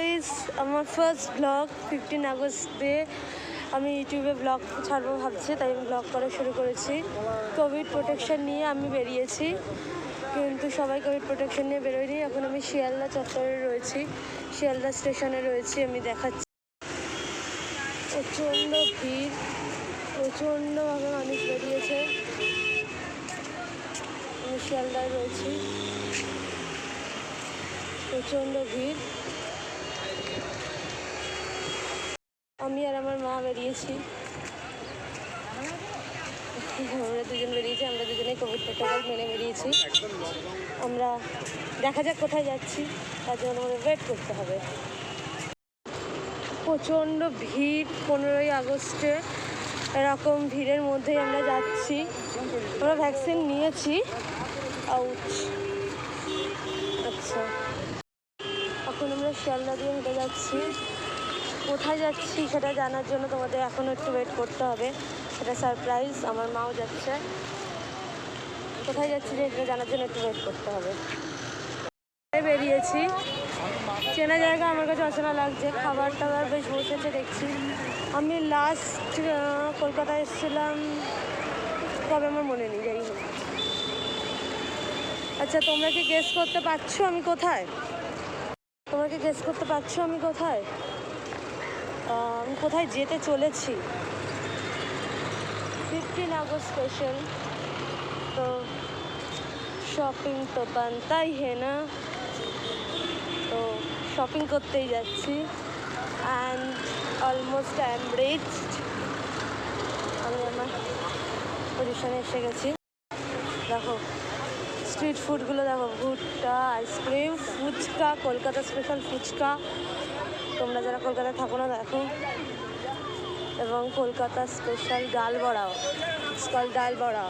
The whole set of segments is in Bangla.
গাইস, আমার ফার্স্ট ব্লগ 15 আগস্ট দিয়ে আমি ইউটিউবে ব্লগ ছাড়বো ভাবছি, তাই আমি ব্লগ করা শুরু করেছি। কোভিড প্রোটেকশন নিয়ে আমি বেরিয়েছি, কিন্তু সবাই কোভিড প্রোটেকশন নিয়ে বেরোয়নি। এখন আমি শিয়ালদা চত্বরে রয়েছি, শিয়ালদা স্টেশনে রয়েছি। আমি দেখাচ্ছি প্রচণ্ড ভিড়, প্রচণ্ডভাবে মানুষ বেরিয়েছে। আমি শিয়ালদায় রয়েছি, প্রচণ্ড ভিড়। আমি আর আমার মা বেরিয়েছি, আমরা দুজন বেরিয়েছি, আমরা দুজনেই কোভিড প্রোটোকল মেনে বেরিয়েছি। আমরা দেখা যাক কোথায় যাচ্ছি, তার জন্য আমাদের ওয়েট করতে হবে। প্রচণ্ড ভিড়, 15ই আগস্টে এরকম ভিড়ের মধ্যেই আমরা যাচ্ছি। আমরা ভ্যাকসিন নিয়েছি। আচ্ছা, এখন আমরা শিয়ালদা দিয়ে হেঁটে যাচ্ছি। কোথায় যাচ্ছি সেটা জানার জন্য তোমাদের এখনও একটু ওয়েট করতে হবে, সেটা সারপ্রাইজ। আমার মাও যাচ্ছে। কোথায় যাচ্ছি সেটা জানার জন্য একটু ওয়েট করতে হবে। বেরিয়েছি, চেনা জায়গা আমার কাছে অচেনা লাগছে। খাবার টাবার বেশ বসেছে দেখছি। আমি লাস্ট কলকাতায় এসেছিলাম কবে আমার মনে নেই, যাই হোক। আচ্ছা, তোমরা কি গেস করতে পারছো আমি কোথায়? তোমরা কি গেস করতে পারছো আমি কোথায়? আমি কোথায় যেতে চলেছি? 15 আগস্ট স্পেশাল, তো শপিং তো বানতাই হে না, তো শপিং করতেই যাচ্ছি। And almost I am reached. আমি আমার পজিশনে এসে গেছি। দেখো স্ট্রিট ফুডগুলো, দেখো ভুট্টা, আইসক্রিম, ফুচকা, কলকাতা স্পেশাল ফুচকা। তোমরা যারা কলকাতায় থাকো না দেখো। এবং কলকাতা স্পেশাল ডাল বড়াও, ডাল বড়াও,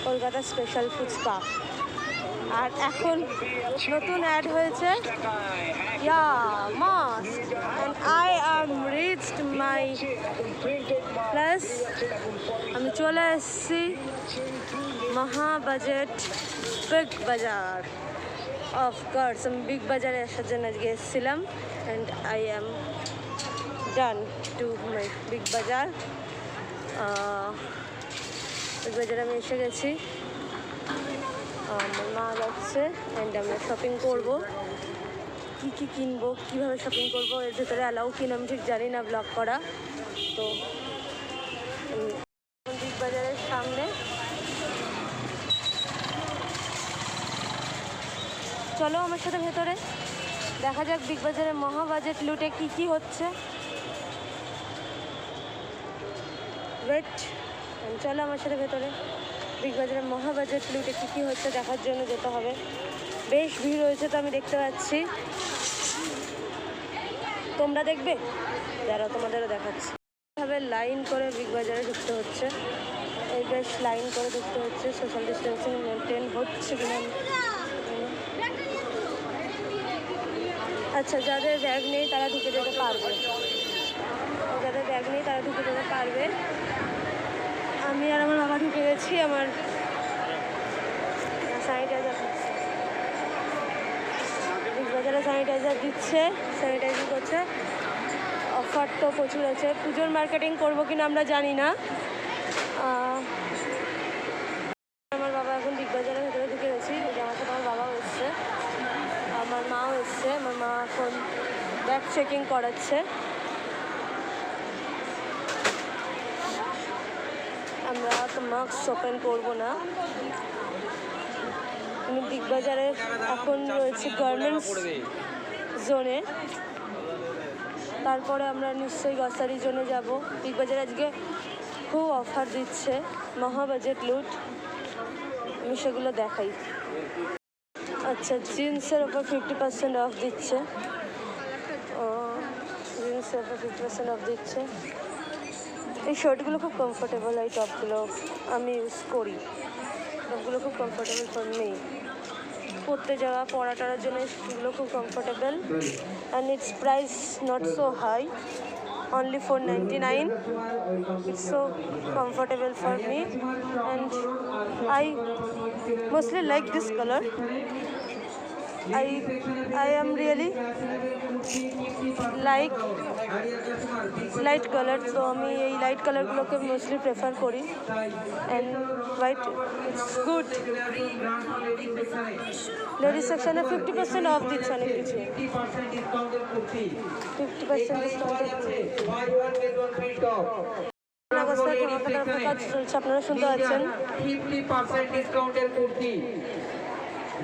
কলকাতা স্পেশাল ফুচকা। আর এখন নতুন অ্যাড হয়েছে ইয়া মাস্ট, and I am reached my plus. আমি চলে এসেছি মহা বাজেট বিগ বাজার। অফকোর্স আমি বিগ বাজারে আসার জন্য আজকে এসেছিলাম, and I am done to my Big Bazaar. Big বাজারে আমি এসে গেছি, আমার মা যাচ্ছে, অ্যান্ড আমরা শপিং করবো। কী কী কিনবো, কীভাবে শপিং করবো, এর ভেতরে অ্যালাউ কিনা আমি ঠিক জানি না ব্লগ করা। তো বিগ বাজারের সামনে, চলো আমার সাথে ভেতরে দেখা যাক বিগ বাজারের মহা বাজেট লুটে কী কী হচ্ছে। ওয়েট, চলো আমার সাথে ভেতরে বিগ বাজারের মহা বাজেট লুটে কী কী হচ্ছে দেখার জন্য যেতে হবে। বেশ ভিড় হয়েছে, তো আমি দেখতে পাচ্ছি। তোমরা দেখবে যারা, তোমাদেরও দেখাচ্ছি। এভাবে লাইন করে বিগ বাজারে ঢুকতে হচ্ছে, এই বেশ লাইন করে ঢুকতে হচ্ছে। সোশ্যাল ডিস্টেন্সিং মেনটেন হচ্ছে কিনা। আচ্ছা, যাদের ব্যাগ নেই তারা ঢুকে যেতে পারবে, যাদের ব্যাগ নেই তারা ঢুকে যেতে পারবে। আমি আর আমার বাবা ঢুকে গেছি। আমার স্যানিটাইজার দিচ্ছে, বিগ বাজারে স্যানিটাইজার দিচ্ছে, স্যানিটাইজিং করছে। অফার তো প্রচুর আছে। পুজোর মার্কেটিং করবো কিনা আমরা জানি না। আমার বাবা এখন বিগ বাজারের ভেতরে ঢুকে গেছি, আমার সাথে আমার বাবাও এসছে, আমার মাও এসছে। আমার মা এখন ব্যাগ চেকিং করাচ্ছে। আমরা তো মাস্ক ওপেন করবো না। আমি বিগ বাজারে এখন রয়েছে গার্মেন্টস জোনে, তারপরে আমরা নিশ্চয়ই গ্রসারি জোনে যাব। বিগ বাজারে আজকে খুব অফার দিচ্ছে, মহা বাজেট লুট, আমি সেগুলো দেখাই। আচ্ছা, জিন্সের ওপর 50% অফ দিচ্ছে, জিন্সের ওপর 50% অফ দিচ্ছে। এই শার্টগুলো খুব কমফোর্টেবল, এই টপগুলো আমি ইউজ করি, টপগুলো খুব কমফোর্টেবল ফর মি। পরতে যাওয়া, পরাটার জন্য এগুলো খুব comfortable, and it's price not so high, only $4.99. It's so comfortable for me, and I mostly like this color. I am really like light colour, তো আমি এই লাইট কালারগুলোকে মোস্টলি প্রেফার করি। And white it's good. Ladies সেকশনে 50% অফ দিচ্ছে অনেক কিছু, 50% ডিসকাউন্ট কাজ চলছে, আপনারা শুনতে পাচ্ছেন। 50% ডিসকাউন্টের কুর্তি,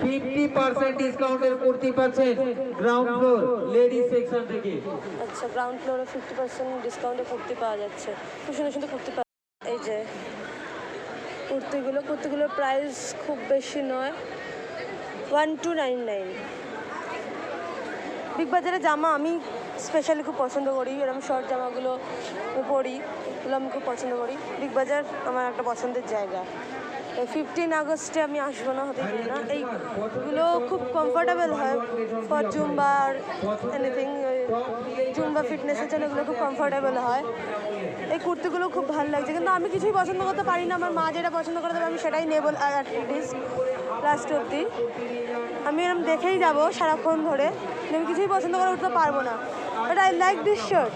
50% ডিসকাউন্টের কুর্তি পাচ্ছেন গ্রাউন্ড ফ্লোর লেডিস সেকশন থেকে। আচ্ছা, গ্রাউন্ড ফ্লোরে 50% ডিসকাউন্টে কুর্তি পাওয়া যাচ্ছে, খুব সুন্দর সুন্দর কুর্তি পাওয়া। এই যে কুর্তিগুলোর প্রাইস খুব বেশি নয়, 1299। বিগ বাজারে জামা আমি স্পেশালি খুব পছন্দ করি, এরকম শর্ট জামাগুলো আমি পরি, এগুলো আমি খুব পছন্দ করি। বিগ বাজার আমার একটা পছন্দের জায়গা। 15 আগস্টে আমি আসবো না, হতে পারে না। এইগুলো খুব কমফোর্টেবল হয় ফর জুম্বা আর এনিথিং, জুম্বা ফিটনেসের জন্য এগুলো খুব কমফোর্টেবল হয়। এই কুর্তিগুলো খুব ভালো লাগছে, কিন্তু আমি কিছুই পছন্দ করতে পারি না। আমার মা যেটা পছন্দ করে দেবে আমি সেটাই নেবো অ্যাটলিস্ট লাস্ট অবধি। আমি এরকম দেখেই যাবো সারাক্ষণ ধরে, আমি কিছুই পছন্দ করে উঠতে পারবো না। But I like this shirt,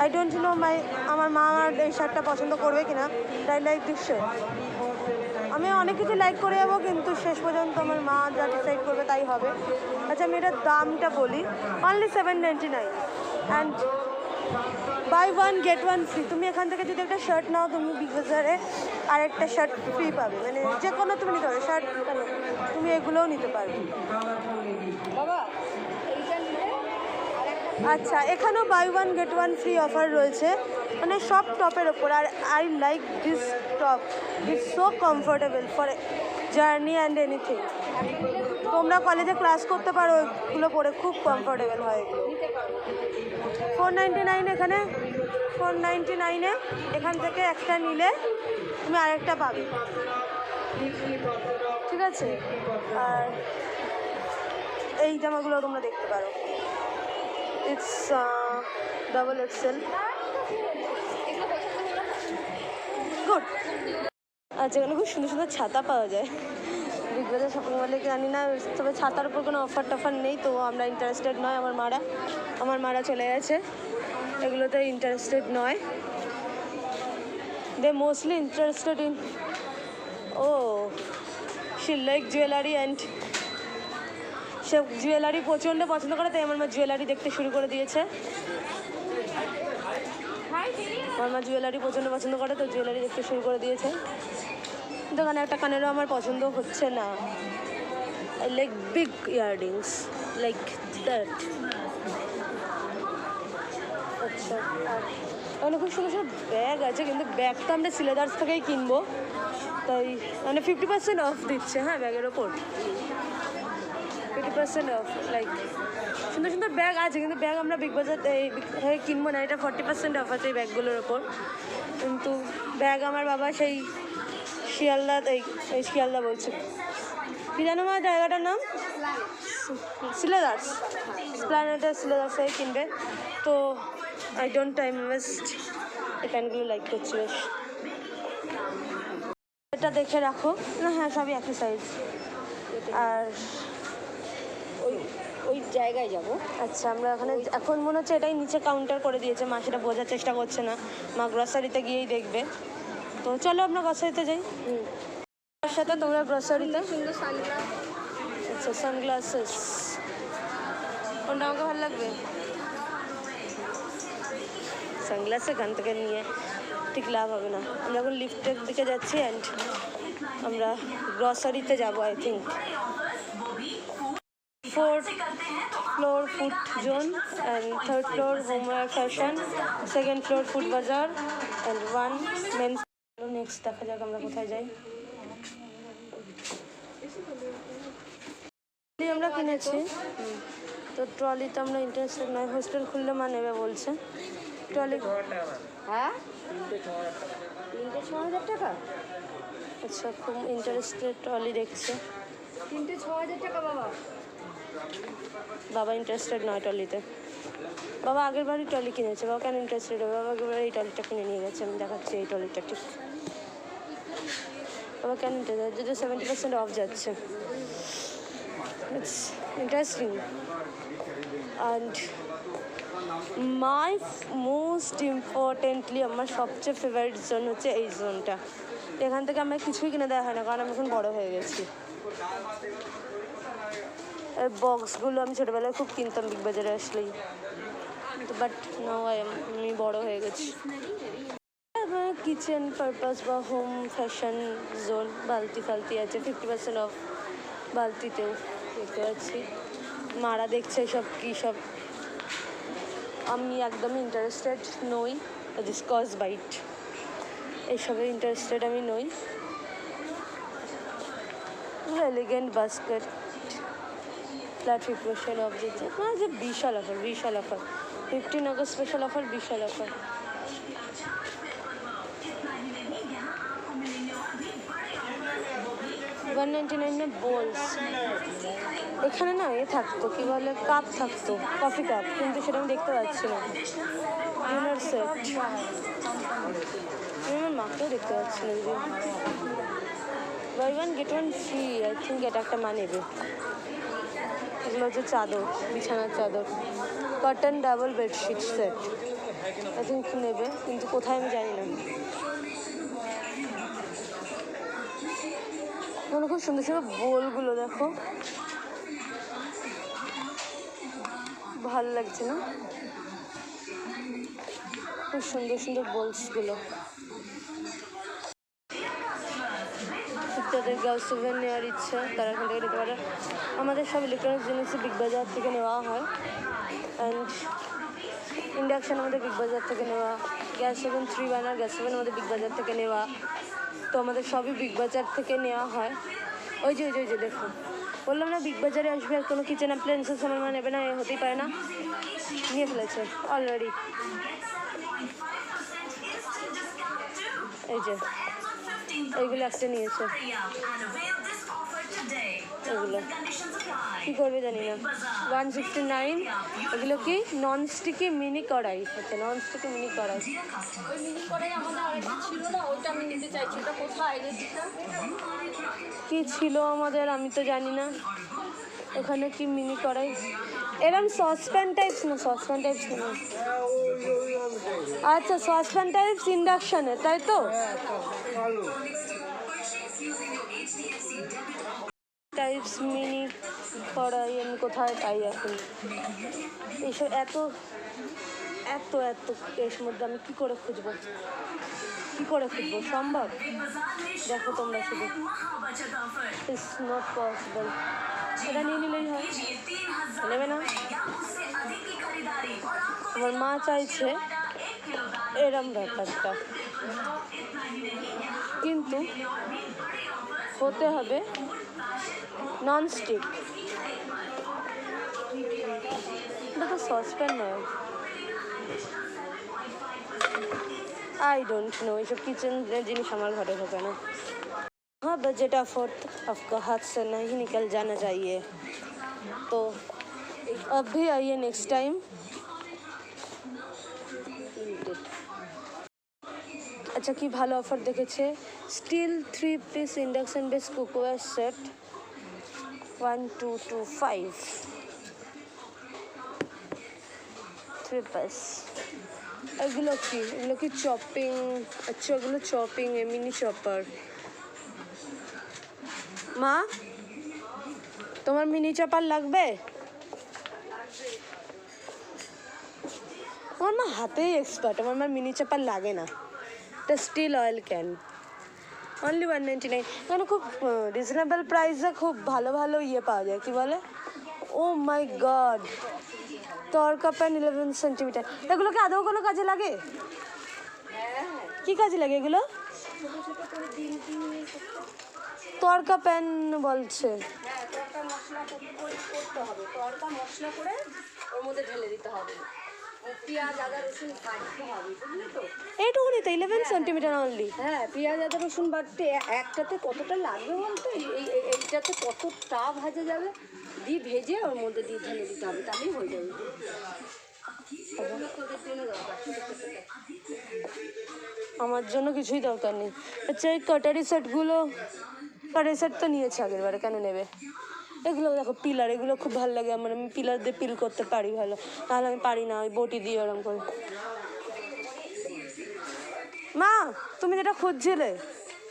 I don't know আমার মা আমার এই শার্টটা পছন্দ করবে কিনা। I like this shirt. আমি অনেক কিছু লাইক করে যাবো, কিন্তু শেষ পর্যন্ত আমার মা যা ডিসাইড করবে তাই হবে। আচ্ছা, আমি এটার দামটা বলি, only 799 and buy one get one free. তুমি এখান থেকে যদি একটা শার্ট নাও, তুমি বিগ বাজারে আরেকটা শার্ট ফ্রি পাবে, মানে যে কোনো তুমি নিতে পারবে। শার্ট কেন, তুমি এগুলোও নিতে পারবে। আচ্ছা, এখানেও buy one get one free offer রয়েছে, মানে সব টপের ওপর। আর I like this top, it's so comfortable for journey and anything. তোমরা কলেজে ক্লাস করতে পারো, এগুলো পরে খুব কমফোর্টেবল হয়। এগুলো 499 এখানে, 499-এ এখান থেকে একটা নিলে তুমি আরেকটা পাবে, ঠিক আছে? আর এই জামাগুলো তোমরা দেখতে পারো, ইটস ডাবল এক্সেল, গুড। আচ্ছা, এখানে খুব সুন্দর সুন্দর ছাতা পাওয়া যায়। বিগ বাজার শপিং মলে জানি না, তবে ছাতার উপর কোনো অফার টফার নেই, তো আমরা ইন্টারেস্টেড নয়। আমার মারা চলে গেছে, এগুলোতে ইন্টারেস্টেড নয়। They mostly interested in she like jewellery and সে জুয়েলারি প্রচণ্ড পছন্দ করে, তাই আমার মা জুয়েলারি দেখতে শুরু করে দিয়েছে। আমার মা জুয়েলারি প্রচণ্ড পছন্দ করে, তো জুয়েলারি দেখতে শুরু করে দিয়েছে। দোকানে একটা কানেরও আমার পছন্দ হচ্ছে না। I like big earrings like that. আচ্ছা, আর ওখানে খুব সুন্দর সুন্দর ব্যাগ আছে, কিন্তু ব্যাগ তো আমরা সিলেদার্স থেকেই কিনবো, তাই মানে 50% অফ দিচ্ছে। হ্যাঁ, ব্যাগের ওপর 50% অফ। লাইক সুন্দর সুন্দর ব্যাগ আছে, কিন্তু ব্যাগ আমরা বিগ বাজার কিনবো না। এটা 40% অফ আছে এই ব্যাগগুলোর ওপর, কিন্তু ব্যাগ আমার বাবা সেই শিয়ালদা বলছে, কি জানো মা জায়গাটার নাম? সিলেদার্স, প্ল্যানেটের সিলেদার্স থেকে কিনবে। তো আই ডোন্ট টাইম ওয়েস্ট, এই প্যান্টগুলো লাইক করছি বেশ। এটা দেখে রাখো না, হ্যাঁ সবই একই সাইজ। আর ওই জায়গায় যাব। আচ্ছা, আমরা এখন মনে হচ্ছে এটাই নিচে কাউন্টার করে দিয়েছে, মা সেটা বোঝার চেষ্টা করছে না, মা গ্রসারিতে গিয়েই দেখবে। তো চলো আমরা গ্রসারিতে যাই। তার সাথে তোমরা গ্রসারিতে সুন্দর সানগ্লাস। আচ্ছা, সানগ্লাসেস কোনটা আমাকে ভালো লাগবে? সানগ্লাস এখান থেকে নিয়ে ঠিক লাভ হবে না। আমরা এখন লিফটের দিকে যাচ্ছি অ্যান্ড আমরা গ্রসারিতে যাবো। I think 4th floor food zone and 3rd floor homeware fashion, 2nd floor food bazaar and 1 men's। Next দেখা যাক আমরা কোথায় যাই। আমরা কিনেছি, তো ট্রলিতে আমরা ইন্টারেস্টেড নয়। হোস্টেল খুললে মা নেবে বলছে ট্রলি। হ্যাঁ, 3,000-6,000 টাকা। আচ্ছা, খুব ইন্টারেস্টেড ট্রলি দেখছে। 3,000-6,000 টাকা বাবা ইন্টারেস্টেড নয় ট্রলিতে। বাবা আগের বারই ট্রলি কিনেছে, বাবা কেন ইন্টারেস্টেড হবে? বাবা আগের এই ট্রলিটা কিনে নিয়ে গেছে, আমি দেখাচ্ছি এই ট্রলিটা ঠিক। বাবা কেন ইন্টারেস্ট, যদি 70% অফ যাচ্ছে। It's interesting. And most importantly আমার সবচেয়ে ফেভারিট জোন হচ্ছে এই জোনটা। এখান থেকে আমার কিছুই কিনে দেওয়া হয় না, কারণ আমি এখন বড় হয়ে গেছি। এই বক্সগুলো আমি ছোটোবেলায় খুব কিনতাম বিগ বাজারে আসলেই, বাট নাও আমি বড় হয়ে গেছি। কিচেন পারপাস বা হোম ফ্যাশন জোন, বালতি ফালতি আছে 50% অফ বালতিতেও দেখতে পাচ্ছি। মারা দেখছে সব কী সব, আমি একদমই ইন্টারেস্টেড নই। স্কচ বাইট এইসবে ইন্টারেস্টেড আমি নই। এলিগেন্ট বাস্কেট ফ্ল্যাট 50% অফ দিচ্ছে, হ্যাঁ যে বিশাল অফার 15 আগস্ট স্পেশাল অফার, বিশাল অফার। 199 বোলস। এখানে না এ থাকতো, কী বলে, কাপ থাকতো, কফি কাপ, কিন্তু সেটা আমি দেখতে পাচ্ছি না। ডিনার সেট আমি আমার মাকেও দেখতে পাচ্ছি না। দিদি buy one get one free, I think এটা একটা মা নেবে। এগুলো হচ্ছে চাদর, বিছানার চাদর, cotton double bedsheet set, I think নেবে, কিন্তু কোথায় আমি জানি না। কোনো খুব সুন্দর সুন্দর বোলগুলো দেখো, ভালো লাগছে না? খুব সুন্দর সুন্দর বোলসগুলো। যাদের গার্লস ওভেন নেওয়ার ইচ্ছা তারা এখান থেকে নিতে পারে। আমাদের সব ইলেকট্রনিক্স জিনিসই বিগ বাজার থেকে নেওয়া হয়। অ্যান্ড ইন্ডাকশান আমাদের বিগ বাজার থেকে নেওয়া, gas oven 3 burner gas oven আমাদের বিগ বাজার থেকে নেওয়া। তো আমাদের সবই বিগ বাজার থেকে নেওয়া হয়। ওই যে দেখুন, বললাম না বিগ বাজারে আসবে আর কোনো কিচেন অ্যাপ্লায়েন্সেস আমার মা নেবে না, এ হতেই পারে না। নিয়ে ফেলেছে অলরেডি। এই যে এইগুলো একটা নিয়েছে, এগুলো কী করবে জানি না। 169। এগুলো কি নন স্টিকি মিনি কড়াই, আচ্ছা নন স্টিকি মিনি কড়াই। ওই মিনি কড়াই আমাদের আরেকটা ছিল না, ওইটা আমি নিতে চাইছি। ওটা কোথায় কি ছিল আমাদের আমি তো জানি না। এখানে কি মিনি কড়াই, এরম সসপ্যান টাইপস না, সসপ্যান টাইপস না, আচ্ছা সসপ্যান টাইপস ইন্ডাকশানে, তাই তো? টাইপস মিনি কড়াই আমি কোথায় পাই এখন? এইসব এত এত এত এর মধ্যে আমি কী করে খুঁজবো সম্ভব? দেখো তোমরা শুধু, ইটস নট পসিবল। এটা নিয়ে নিলেই হয়, নেবে না। আমার মা চাইছে এরম ব্যাপারটা, কিন্তু হতে হবে ননস্টিক। এটা তো সসপ্যান নয়। आई डोंट नो, ये सब किचन जिनिस हमारे घरे ढोके ना। हाँ बजट अफोर्ड आपका हाथ से नहीं निकल जाना चाहिए। तो अब भी आइए नेक्स्ट टाइम। अच्छा कि भालो ऑफर देखेছে, steel 3 piece induction base cookware set 1225 3 piece. এগুলো কি চপিং, আচ্ছা এগুলো চপিং, মিনি চপার। মা তোমার মিনি চপার লাগবে? আমার মা হাতেই এক্সপার্ট, আমার মা মিনি চপার লাগে না। এটা স্টিল অয়েল ক্যান, অনলি 199। এখানে খুব রিজনেবল প্রাইসে খুব ভালো ভালো ইয়ে পাওয়া যায়, কি বলে, ও মাই গড, তরকা প্যান 11 সেন্টিমিটার। এগুলো কি আদৌ কোনো কাজে লাগে? কি কাজে লাগে এগুলো? তরকা প্যান বলছে। তরকা মশলা করতে হবে, তরকা মশলা করে ওর মধ্যে ঢেলে দিতে হবে, পেঁয়াজ আদা রসুন কাটতে হবে, বুঝলি তো? এইটুকুনি তো 11 সেন্টিমিটার অনলি। হ্যাঁ পেঁয়াজ আদা রসুন বাটতে একটাতে কতটা লাগবে বলতো? এইটাতে কতটা ভাজা যাবে, দিয়ে ভেজে ওর মধ্যে দিয়ে ঢেলে দিতে হবে, তাহলেই হয়ে যাবে। তোদের জন্য দরকার। আমার জন্য কিছুই দরকার নেই। আচ্ছা এই কাটারি সেটগুলো, কাটারি সেট তো নিয়েছে আগের বারে, কেন নেবে? এগুলো দেখো পিলার, এগুলো খুব ভালো লাগে আমার, আমি পিলার দিয়ে পিল করতে পারি ভালো, নাহলে আমি পারি না ওই বটি দিয়ে ওরম করে। মা তুমি যেটা খুঁজছিলে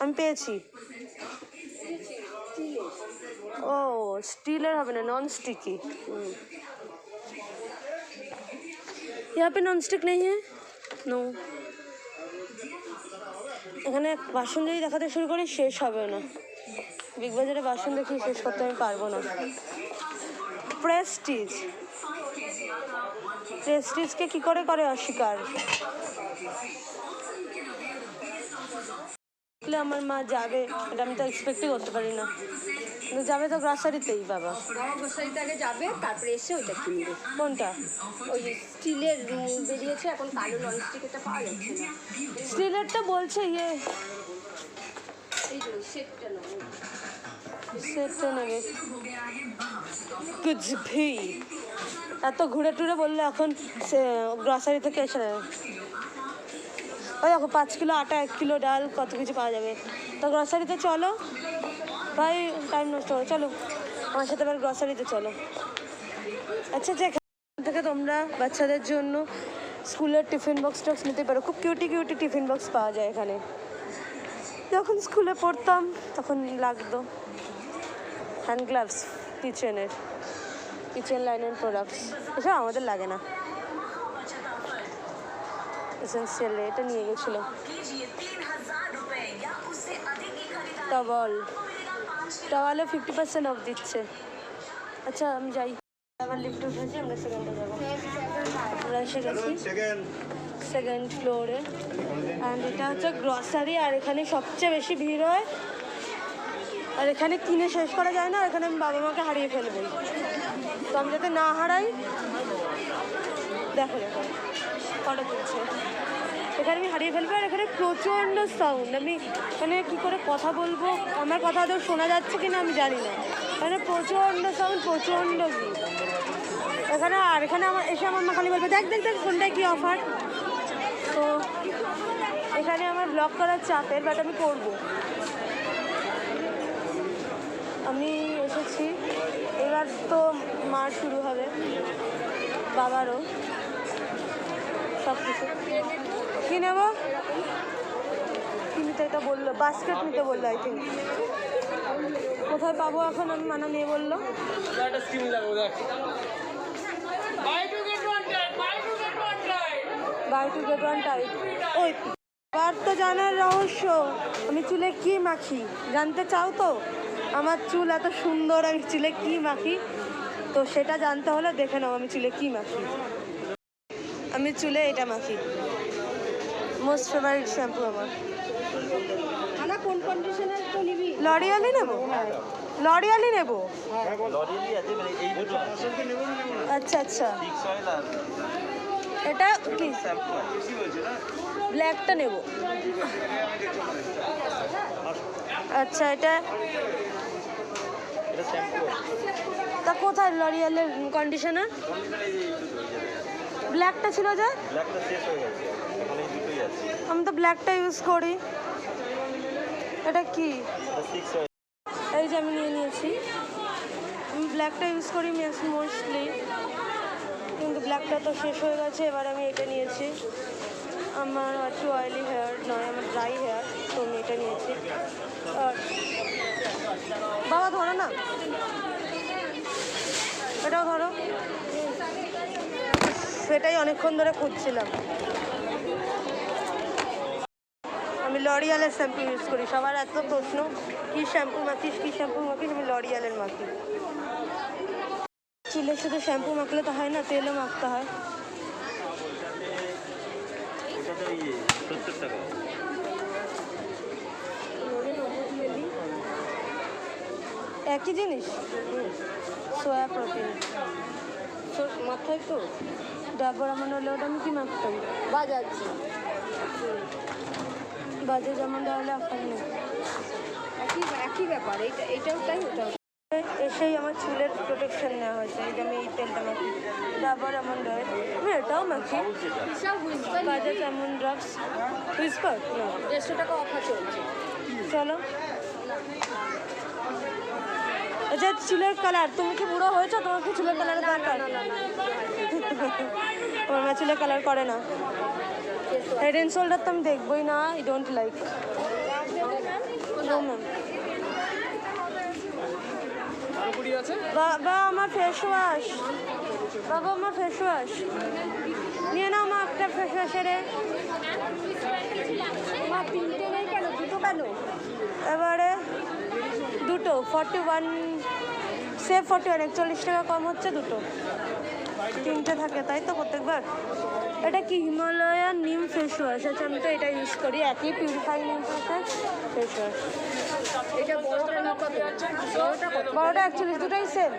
আমি পেয়েছি। ও স্টিলের হবে না, নন स्टिकी। यहाँ पे नॉन स्टिक नहीं है, नो। এখানে বাসন যদি দেখাতে শুরু করি শেষ হবে না, বিগ বাজারে বাসন দেখি শেষ করতে আমি পারবো না। প্রেস্টিজ, প্রেস্টিজকে কি করে করে অস্বীকার? আমার মা যাবে, এটা আমি তো এক্সপেক্টই করতে পারি না, কিন্তু যাবে তো গ্রসারিতেই। বাবা গ্রসারিতে আগে যাবে, তারপরে এসে ওইটা কিনবে। কোনটা? ওই স্টিলের বেরিয়েছে এখন, কালো ননস্টিক এটা পাওয়া যাচ্ছে না। স্টিলেরটা বলছে ইয়ে এই যে সেটটা না, সেটটা নেবে কুছ ভি। এত ঘুরে টুরে বললে এখন গ্রসারি থেকে এসে নেবে। ওই দেখো 5 কিলো আটা, 1 কিলো ডাল, কত কিছু পাওয়া যাবে। তো গ্রসারিতে চলো ভাই, টাইম নষ্ট করো, চলো আমার সাথে এবার গ্রসারিতে চলো। আচ্ছা যেখান থেকে তোমরা বাচ্চাদের জন্য স্কুলের টিফিন বক্স টক্স নিতে পারো, খুব কিউটি কিউটি টিফিন বক্স পাওয়া যায় এখানে। যখন স্কুলে পড়তাম তখন লাগতো। হ্যান্ড গ্লাভস, কিচেনের, কিচেন লাইনের প্রোডাক্টস, এসব আমাদের লাগে না। এসেন্সিয়াল এটা নিয়ে গেছিলো। টাওয়াল, টাওয়ালে 50% অফ দিচ্ছে। আচ্ছা আমি যাই, আবার লিফটে উঠেছি, আমরা সেকেন্ডে যাবো। আমরা এসে গেছি সেকেন্ড ফ্লোরে, অ্যান্ড এটা হচ্ছে গ্রসারি। আর এখানে সবচেয়ে বেশি ভিড় হয়, আর এখানে কিনে শেষ করা যায় না, এখানে আমি বাবা মাকে হারিয়ে ফেলবো। তো আমি যাতে না হারাই, দেখো দেখো ফটো তুলছে, এখানে আমি হারিয়ে ফেলবো। আর এখানে প্রচণ্ড সাউন্ড, আমি মানে কী করে কথা বলবো, আমার কথা তো শোনা যাচ্ছে কি না আমি জানি না, এখানে প্রচণ্ড সাউন্ড, প্রচণ্ড ভিড় এখানে। আর এখানে আমার এসে আমার মা খালি বলবে দেখ দেখ দেখ কোনটায় কী অফার। তো এখানে আমার ব্লগ করার চাপের, বাট আমি করবো। আমি এসেছি, এবার তো মার শুরু হবে, বাবারও, সব কিছু। কী নেব, কী নিতে এটা বললো, বাস্কেট নিতে বললো আই থিঙ্ক। কোথায় পাবো এখন, আমি মানা নিয়ে বললো buy two get one type. ওই এবার তো জানার রহস্য, আমি চুলে কি মাখি জানতে চাও তো? আমার চুল এত সুন্দর, আমি চুলে কি মাখি, তো সেটা জানতে হলে দেখে নাও আমি চুলে কি মাখি। আমি চুলে এটা মাখি, মোস্ট ফেভারিট শ্যাম্পু আমার। না কোন কন্ডিশনার তো নিবি? লরিয়ালই নেবো, লরিয়ালই নেবো। আচ্ছা আচ্ছা, এটা কি ব্ল্যাকটা নেব। আচ্ছা এটা তা কোথায় লরিয়ালের কন্ডিশনার? ব্ল্যাকটা ছিল যে, আমি তো ব্ল্যাকটা ইউজ করি। এটা কি? এই যে আমি নিয়ে নিয়েছি, আমি ব্ল্যাকটা ইউজ করি মোস্টলি, কিন্তু ব্ল্যাকটা তো শেষ হয়ে গেছে, এবার আমি এটা নিয়েছি। আমার একটু অয়েলি হেয়ার নয়, আমার ড্রাই হেয়ার, তো আমি এটা নিয়েছি। আর বাবা ধরো না, এটাও ধরো, সেটাই অনেকক্ষণ ধরে খুঁজছিলাম। আমি লরিয়ালের শ্যাম্পু ইউজ করি, সবার এত প্রশ্ন কী শ্যাম্পু মাখিস, কী শ্যাম্পু মাখিস, আমি লরিয়ালের মাখি। চুলে শুধু শ্যাম্পু মাখলে তো হয় না, তেলও মাখতে হয়। একই জিনিস, সোয়া প্রোটিন মাথায় তো ডাবর আমার হলে ওটা আমি কি মাখতাম, বাজাজ বাজে যেমন হলে অফার নেই, একই ব্যাপার, এইটাও তাই ওটাও। এসেই আমার চুলের প্রোটেকশন নেওয়া হয়েছে, এই যে আমি এই তেলটা মাখি, ডাবর আমন্ড অয়েল, আমি এটাও মাখি, বাজাজ আমন্ড ড্রাগস, হুইসপার 150 টাকা অফার চলছে। চলো আচ্ছা চুলের কালার, তুমি কি বুড়ো হয়েছো? তোমার কি চুলের কালারের দরকার? আমার মা চুলের কালার করে না। হেড অ্যান্ড শোল্ডার তো আমি দেখবোই না, I don't like. No ma'am. বাবা আমার ফেস ওয়াশ, বাবা আমার ফেস ওয়াশ নিয়ে নাও মা, একটা ফেস ওয়াশের। মা 3টে নেই কেন, 2টো কেন? এবারে দুটো 41, সেভ 41, 41 টাকা কম হচ্ছে দুটো। 3টে থাকে তাই তো প্রত্যেকবার। এটা কি হিমালয়ান নিম ফেস ওয়াশ? আচ্ছা আমি তো এটা ইউজ করি, একই পিউরিফাই নিম ফেস ওয়াশ। এটা বড়টা না কত? বড়টা কত? বড়টা 41, দুটোই সেম।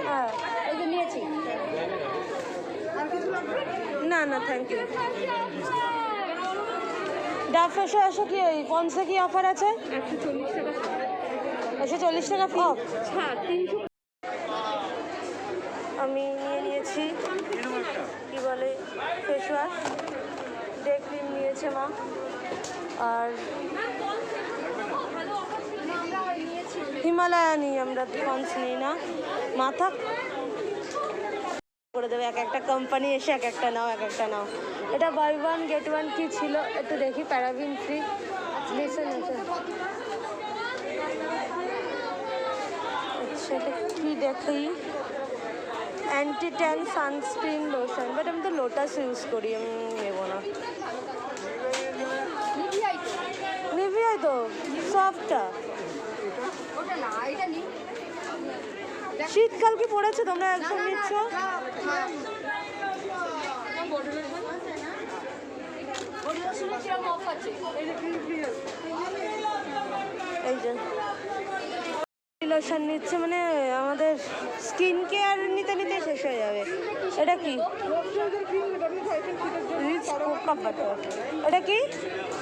হ্যাঁ এই যে নিয়েছি। আর কিছু লাগবে? না না থ্যাংক ইউ। ডাব ফেস ওয়াশে কি ওই পন্সে কি অফার আছে? 140 টাকা। 140 টাকা অফ। হ্যাঁ 300। আমি নিয়ে নিয়েছি কি বলে ফেস ওয়াশ, ডে ক্রিম নিয়েছে মা, আর হিমালয়া নিই আমরা, পন্স নিই না। মাথা করে দেবে, এক একটা কোম্পানি এসে এক একটা নাও এক একটা নাও। এটা বাই ওয়ান গেট ওয়ান কি ছিল একটু দেখি, প্যারাবিন ফ্রি। লিসেন আছে। আচ্ছা এটা কি দেখি, anti tan sunscreen lotion, but আমি তো লোটাস ইউজ করি, আমি নেবো না। নিভিয়াই তো। নিভিয়াই তো সফটটা। ওটা না, এটা নি। শীতকাল কি পড়েছে তোমরা একদম নিচ্ছ? এই যে লোশন নিচ্ছে, মানে আমাদের স্কিন কেয়ার নিতে নিতে শেষ হয়ে যাবে। এটা কি রিচ কোকা বাটার, এটা কি?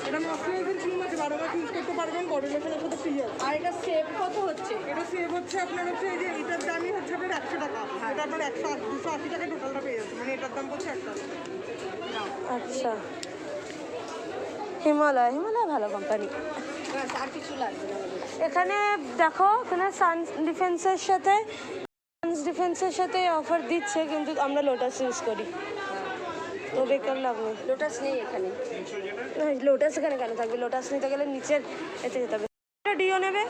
এটা ময়শ্চারাইজার ক্রিম আছে, 12 মাস ইউজ করতে পারবেন, বডি লোশনের সাথে ফ্রি আছে। আর এটা সেভ কত হচ্ছে? এটা সেভ হচ্ছে আপনার হচ্ছে এই যে এটার দামই হচ্ছে আপনার 100 টাকা, এটা আপনার 280 টাকা টোটালটা পেয়ে যাচ্ছে, মানে এটার দাম পড়ছে 1 টাকা। আচ্ছা হিমালয়, হিমালয় ভালো কোম্পানি। হ্যাঁ আর কিছু লাগবে না আমাদের। এখানে দেখো, এখানে সান ডিফেন্সের সাথে অফার দিচ্ছে, কিন্তু আমরা লোটাস ইউজ করি তো বেকার লাভ নেই। লোটাস নেই এখানে। লোটাস এখানে কেন থাকবে? লোটাস নিতে গেলে নিচের এতে যেতে হবে। একটা ডিও নেবে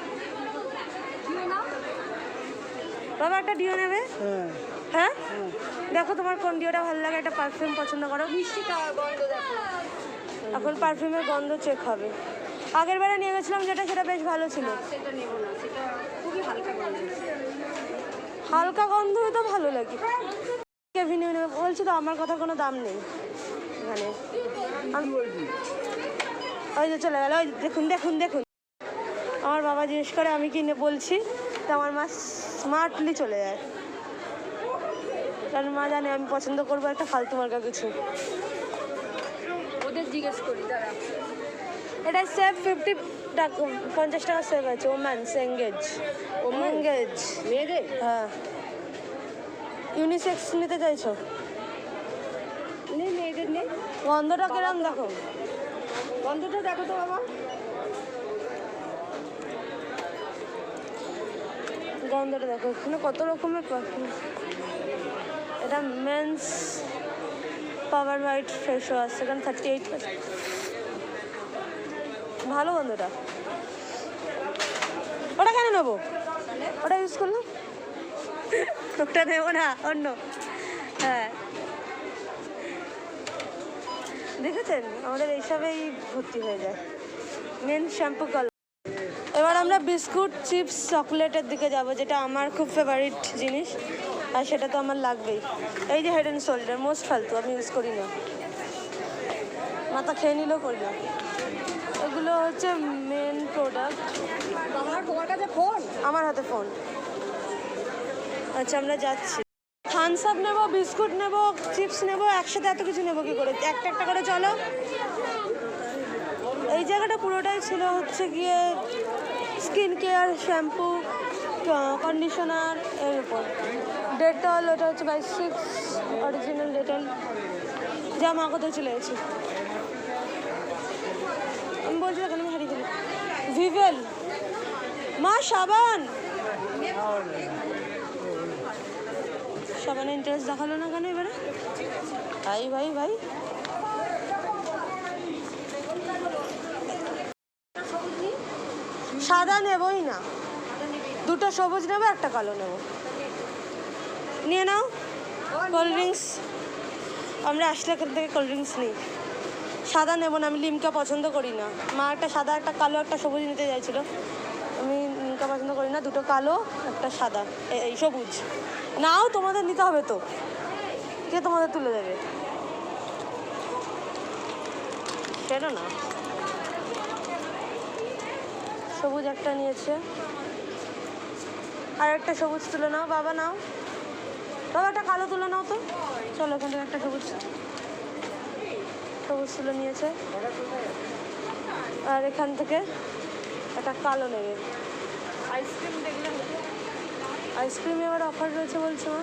বাবা, একটা ডিও নেবে? হ্যাঁ দেখো তোমার কোন ডিওটা ভালো লাগে, একটা পারফিউম পছন্দ করো। মিষ্টি গন্ধ দেখো। এখন পারফিউমের গন্ধ চেক হবে। আগের বারে নিয়ে গেছিলাম যেটা, সেটা বেশ ভালো ছিল। সেটা নেব না, সেটা খুবই হালকা গন্ধ। হালকা গন্ধই তো ভালো লাগে। কেভিনিউ নেবে বলছি তো, আমার কথার কোনো দাম নেই এখানে। ওই যে চলে গেল, ওই দেখুন দেখুন দেখুন। আমার বাবা জিজ্ঞেস করে আমি কি বলছি, তো আমার মা স্মার্টলি চলে যায়, কারণ মা জানে আমি পছন্দ করবো একটা ফালতু মার্কা কিছু। ওদের জিজ্ঞেস করি দাঁড়া। এটা সেভ 50 টাকা, 50 টাকা সেভ আছে। ওম্যান্স এঙ্গেজ, এঙ্গেজ মেয়েদের? হ্যাঁ। ইউনিসেক্স নিতে চাইছো? নেই মেয়েদের নেই। গন্ধটা কিরম দেখো, গন্ধটা দেখো তো বাবা। গন্ধটা দেখো, এখানে কত রকমের পারফিউম। এটা men's power white face wash, সেখানে 38%। ভালো গন্ধটা। ওটা কেন নেবো? ওটা ইউজ করলাম, ওটা নেবো না, অন্য। হ্যাঁ দেখেছেন, আমাদের এইসবেই ভর্তি হয়ে যায়। Men shampoo colour. এবার আমরা বিস্কুট, চিপস, চকলেটের দিকে যাব, যেটা আমার খুব ফেভারিট জিনিস, আর সেটা তো আমার লাগবেই। এই যে হেড অ্যান্ড শোল্ডার, মোস্ট ফালতু, আমি ইউজ করি না, মাথা খেয়ে নিলেও করি না। এগুলো হচ্ছে মেন প্রোডাক্ট। তোমার কাছে ফোন? আমার হাতে ফোন। আচ্ছা আমরা যাচ্ছি। থামস আপ নেবো, বিস্কুট নেবো, চিপস নেবো, একসাথে এত কিছু নেবো কি করে? একটা একটা করে চলো। এই জায়গাটা পুরোটাই ছিল হচ্ছে গিয়ে স্কিন কেয়ার, শ্যাম্পু, কন্ডিশনার এর উপর। ডেটল, ওটা হচ্ছে বাই 6 অরিজিনাল ডেটল, যা মা কোথায় চলে গেছি আমি বলছি, কেন আমি হারিয়ে গেলাম। ভিভেল মা সাবান, সাবানের ইন্টারেস্ট দেখালো না কেন এবারে? ভাই ভাই ভাই, সাদা নেবই না, দুটো সবুজ নেবো, একটা কালো নেবো। নিয়ে নাও কোল্ড ড্রিঙ্কস, আমরা আসলে এখান থেকে কোল্ড ড্রিঙ্কস নিই। সাদা নেবো না, আমি লিমকা পছন্দ করি না। মা একটা সাদা, একটা কালো, একটা সবুজ নিতে চাইছিল, আমি লিমকা পছন্দ করি না, দুটো কালো একটা সাদা, এই সবুজ নাও। তোমাদের নিতে হবে তো, কে তোমাদের তুলে দেবে? সেটা না, সবুজ একটা নিয়েছে, আর একটা সবুজ তুলে নাও বাবা, নাও বাবা, একটা কালো তুলে নাও তো। চলো এখান থেকে একটা সবুজ তুলে নিয়েছে, আর এখান থেকে একটা কালো নেবে। আইসক্রিম দেখলে, আইসক্রিমে আবার অফার রয়েছে বলছো মা?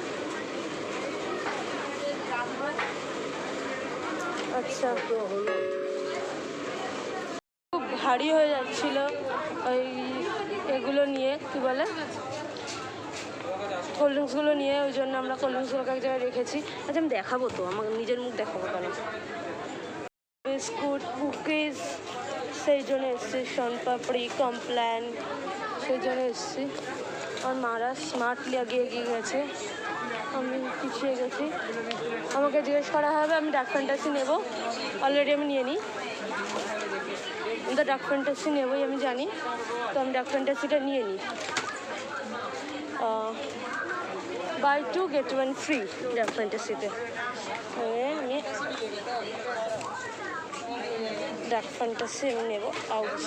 আচ্ছা, খুব ভারী হয়ে যাচ্ছিল ওই এগুলো নিয়ে, কি বলে, কোল্ড ড্রিঙ্কসগুলো নিয়ে, ওই জন্য আমরা কোল্ড ড্রিঙ্কসগুলোকে এক জায়গায় রেখেছি। আচ্ছা আমি দেখাবো তো, আমার নিজের মুখ দেখাবো কেন? বিস্কুট, কুকিজ, সেই জন্য এসছি, শনপাপড়ি, কমপ্ল্যান, সেই জন্য এসছি। আর মারা স্মার্টলি এগিয়ে গেছে, আমি পিছিয়ে গেছি। আমাকে জিজ্ঞেস করা হবে আমি ডার্ক ফ্যান্টাসি নেবো, অলরেডি আমি নিয়ে নিই, আমি তো ডার্ক ফ্যান্টাসি নেবই আমি জানি, তো আমি ডার্ক ফ্যান্টাসিটা নিয়ে নিই। বাই 2 get 1 ফ্রি ডার্ক ফ্যান্টাসিতে। আমি ডার্ক ফ্যান্টাসি আমি নেবো। আউট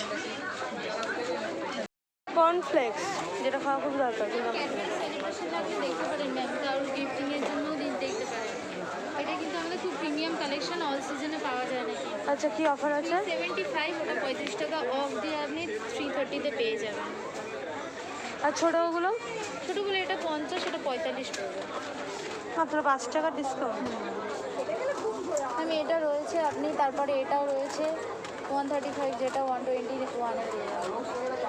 কর্নফ্লেক্স, যেটা খাওয়া খুব দরকার, কিন্তু দেখতে পারেন ম্যাম, কারোর গিফটিং এর জন্য দেখতে পারেন। এটা কিন্তু আমাদের খুব প্রিমিয়াম কালেকশন, অল সিজনে পাওয়া যায় নাকি। আচ্ছা কি অফার আছে? 75, ওটা 35 টাকা অফ দিয়ে আপনি 330-তে পেয়ে যাবেন। আর ছোটোগুলো? ছোটোগুলো এটা 50, ওটা 45 পড়বে। মাত্র 5 টাকা ডিসকাউন্ট। আমি এটা রয়েছে আপনি, তারপরে এটাও রয়েছে 135, যেটা 121-এ পেয়ে যাবেন।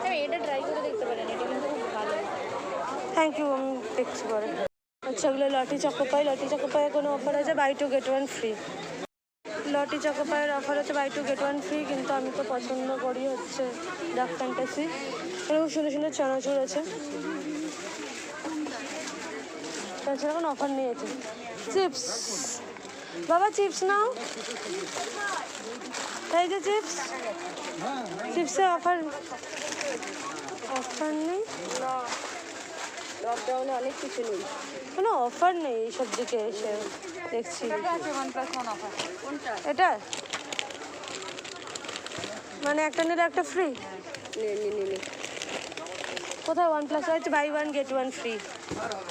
আমি এটা ট্রাই করে দেখতে পারেন, এটা কিন্তু খুব ভালো। থ্যাংক ইউ, আমি দেখছি পরে। আচ্ছা ওগুলো লটি চকোপাই, লটি চকোপাইয়ের কোনো অফার আছে? Buy 2 get 1 free. লটি চকোপাইয়ের অফার আছে বাই 2 get 1 ফ্রি, কিন্তু আমি তো পছন্দ করি হচ্ছে ডার্ক ফ্যান্টাসি। খুব সুন্দর সুন্দর চানাচুর আছে, তাছাড়া কোনো অফার নিয়েছে। চিপস, বাবা চিপস নাও, এই যে চিপস, চিপসে অফার নেই, লকডাউনে অনেক কিছু নেই, কোনো অফার নেই এইসব দিকে এসে দেখছি। কোনটা? এটা মানে একটা নিলে একটা ফ্রি? নে। কোথায় 1+ আছে? বাই 1 get 1 ফ্রি,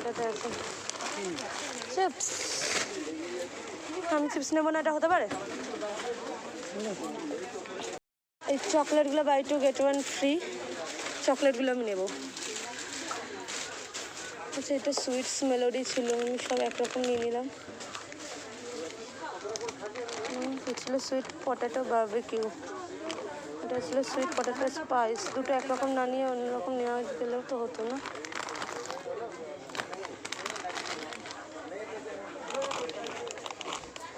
এটা আছে। চিপস, আমি চিপস নেবো না, এটা হতে পারে? এই চকলেটগুলো বাই 2 get 1 ফ্রি, চকলেটগুলো আমি নেবো। আচ্ছা এটা সুইটস মেলোডি ছিল, আমি সব একরকম নিয়ে নিলাম। ছিল সুইট পটেটো বারবিকিউ, এটা ছিল সুইট পটেটো স্পাইস। দুটো একরকম না নিয়ে অন্যরকম নেওয়া গেলেও তো হতো না?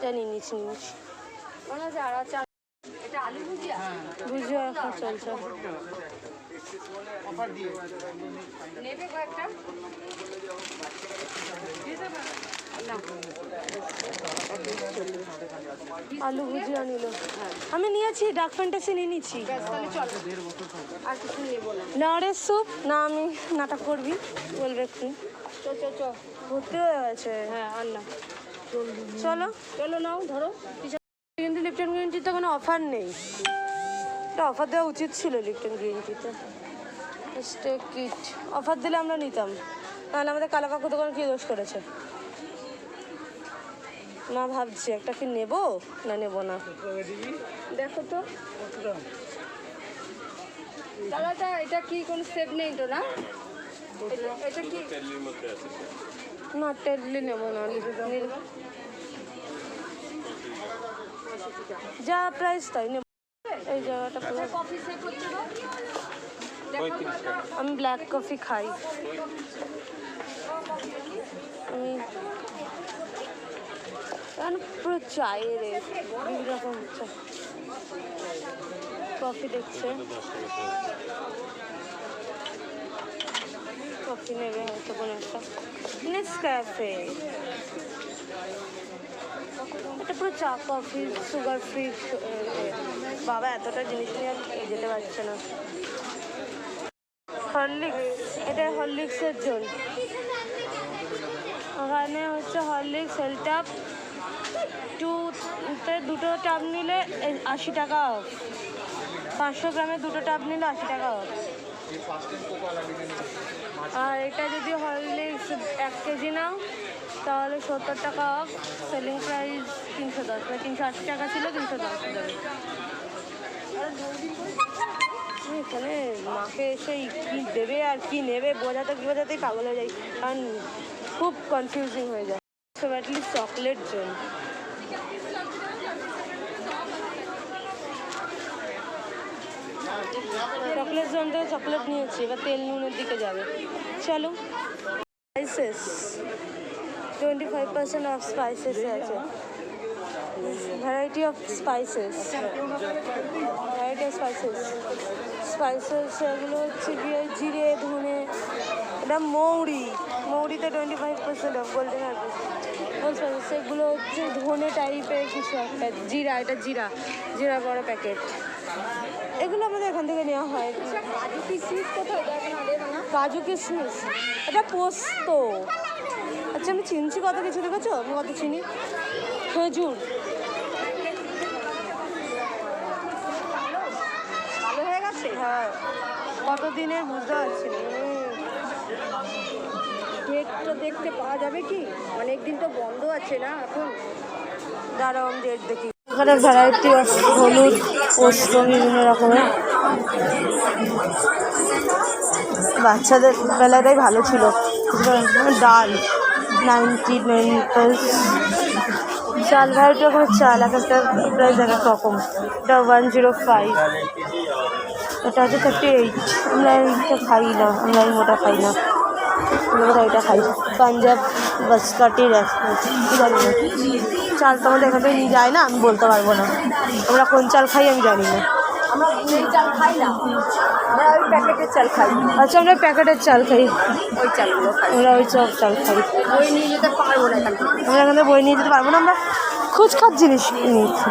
জানি নিচ্ছি। এটা আলু ভুজিয়া, বুঝিও এখন চলছে। নেবে কয়েকটা? আলু ভুজিয়া নিল, আমি নিয়েছি ডার্ক ফ্যান্টাসি নিয়ে নিচ্ছি। তাহলে চল, আর কিছু নেবো না। নাড়ের স্যুপ না, আমি নাটক করবি বলবে একটু, চ ভর্তি হয়ে গেছে। হ্যাঁ আর না, চলো নাও ধরো। কিন্তু লিপটন গ্রিন টিতে কোনো অফার নেই, এটা অফার দেওয়া উচিত ছিল লিপটন গ্রিন টিতে। স্টেক কিট অফার দিলে আমরা নিতাম, নাহলে আমাদের কালো কাকু দোকান কী দোষ করেছে? না ভাবছি একটা কি নেবো না নেবো না। দেখো তো দাদাটা, এটা কি কোনো সেভ নেই তো না? এটা কি না টেডলি নেবো না, যা প্রাইস তাই নেব। এই জায়গাটা পুরো কফি সেভ হচ্ছে না? আমি ব্ল্যাক কফি খাই। আমি পুরো চায়ের বিভিন্ন রকম কফি দেখছে, কফি নেবে হয়তো কোনো একটা। নেসক্যাফে, এটা পুরো চা কফি সুগার ফ্রি। বাবা এতটা জিনিস নিয়ে আর যেতে পারছে না। হরলিক্স, এটা হরলিক্সের জন্য। ওখানে হচ্ছে হরলিক্স হেলটাপ দুটো টাব নিলে 80 টাকা অফ। 500 গ্রামের দুটো টাব নিলে 80 টাকা অফ। আর এটা যদি হরলিক্স 1 কেজি নাও তাহলে 70 টাকা অফ। সেলিং প্রাইস 310, মানে 380 টাকা ছিল, 310 দেবে। এখানে মাকে এসে কী দেবে আর কি নেবে বোঝাতেই পাগল হয়ে যায়, কারণ খুব কনফিউজিং হয়ে যায়। সব at least chocolate zone. Chocolate zone থেকে চকলেট নিয়েছি, এবার তেল নুনের দিকে যাবে। চলো, স্পাইসেস 25% অফ স্পাইসেস আছে। ভ্যারাইটি অফ স্পাইসেস, এগুলো হচ্ছে গিয়ে জিরে, ধনে, এটা মৌরিতে 25% অফ। গোল্ডেন হারভেস্ট স্পাইসেস, এগুলো হচ্ছে ধনে টাইপের কিছু একটা। এটা জিরা বড় প্যাকেট। এগুলো আমাদের এখান থেকে নেওয়া হয়। কাজু কিশমিশ কোথায় দেখো না, দেবে না? কাজু কিশমিশ, এটা পোস্ত। আচ্ছা, আমি চিনছি কত কিছু, দেখেছো আমি কত চিনি। খেজুর, ভালো হয়ে গেছে। হ্যাঁ, কতদিনের বুঝতে পারছি না। ডেটটা দেখতে পাওয়া যাবে কি? অনেক দিন তো বন্ধ আছে না এখন। দাঁড়াও আমি ডেট দেখি। এখানে ভ্যারাইটি অফ হলুদ, পোস্ত, বিভিন্ন রকমের। বাচ্চাদের বেলাটাই ভালো ছিল। ডাল 99 চাল, ভ্যারাইটি রকমের চাল, এক একটা প্রাইস এক এক রকম। এটা 105, এটা হচ্ছে 38। আমরা এইটা খাই না, আমরা এই মোটা খাই না, আমরা এটা খাই। পাঞ্জাব বাসকাটির জানি না চাল, তো আমাদের এখান থেকে নিয়ে যায় না, আমি বলতে পারবো না। আমরা কোন চাল খাই আমি জানি না। আমরা এই চাল খাই না, আমরা ওই প্যাকেটের চাল খাই। আচ্ছা, আমরা প্যাকেটের চাল খাই, ওই চালগুলো খাই। আমরা ওই সব চাল খাই। বই নিয়ে যেতে পারবো না এখান থেকে। আমরা এখান থেকে বই নিয়ে যেতে পারবো না, আমরা খুচখাচ জিনিস নিচ্ছি।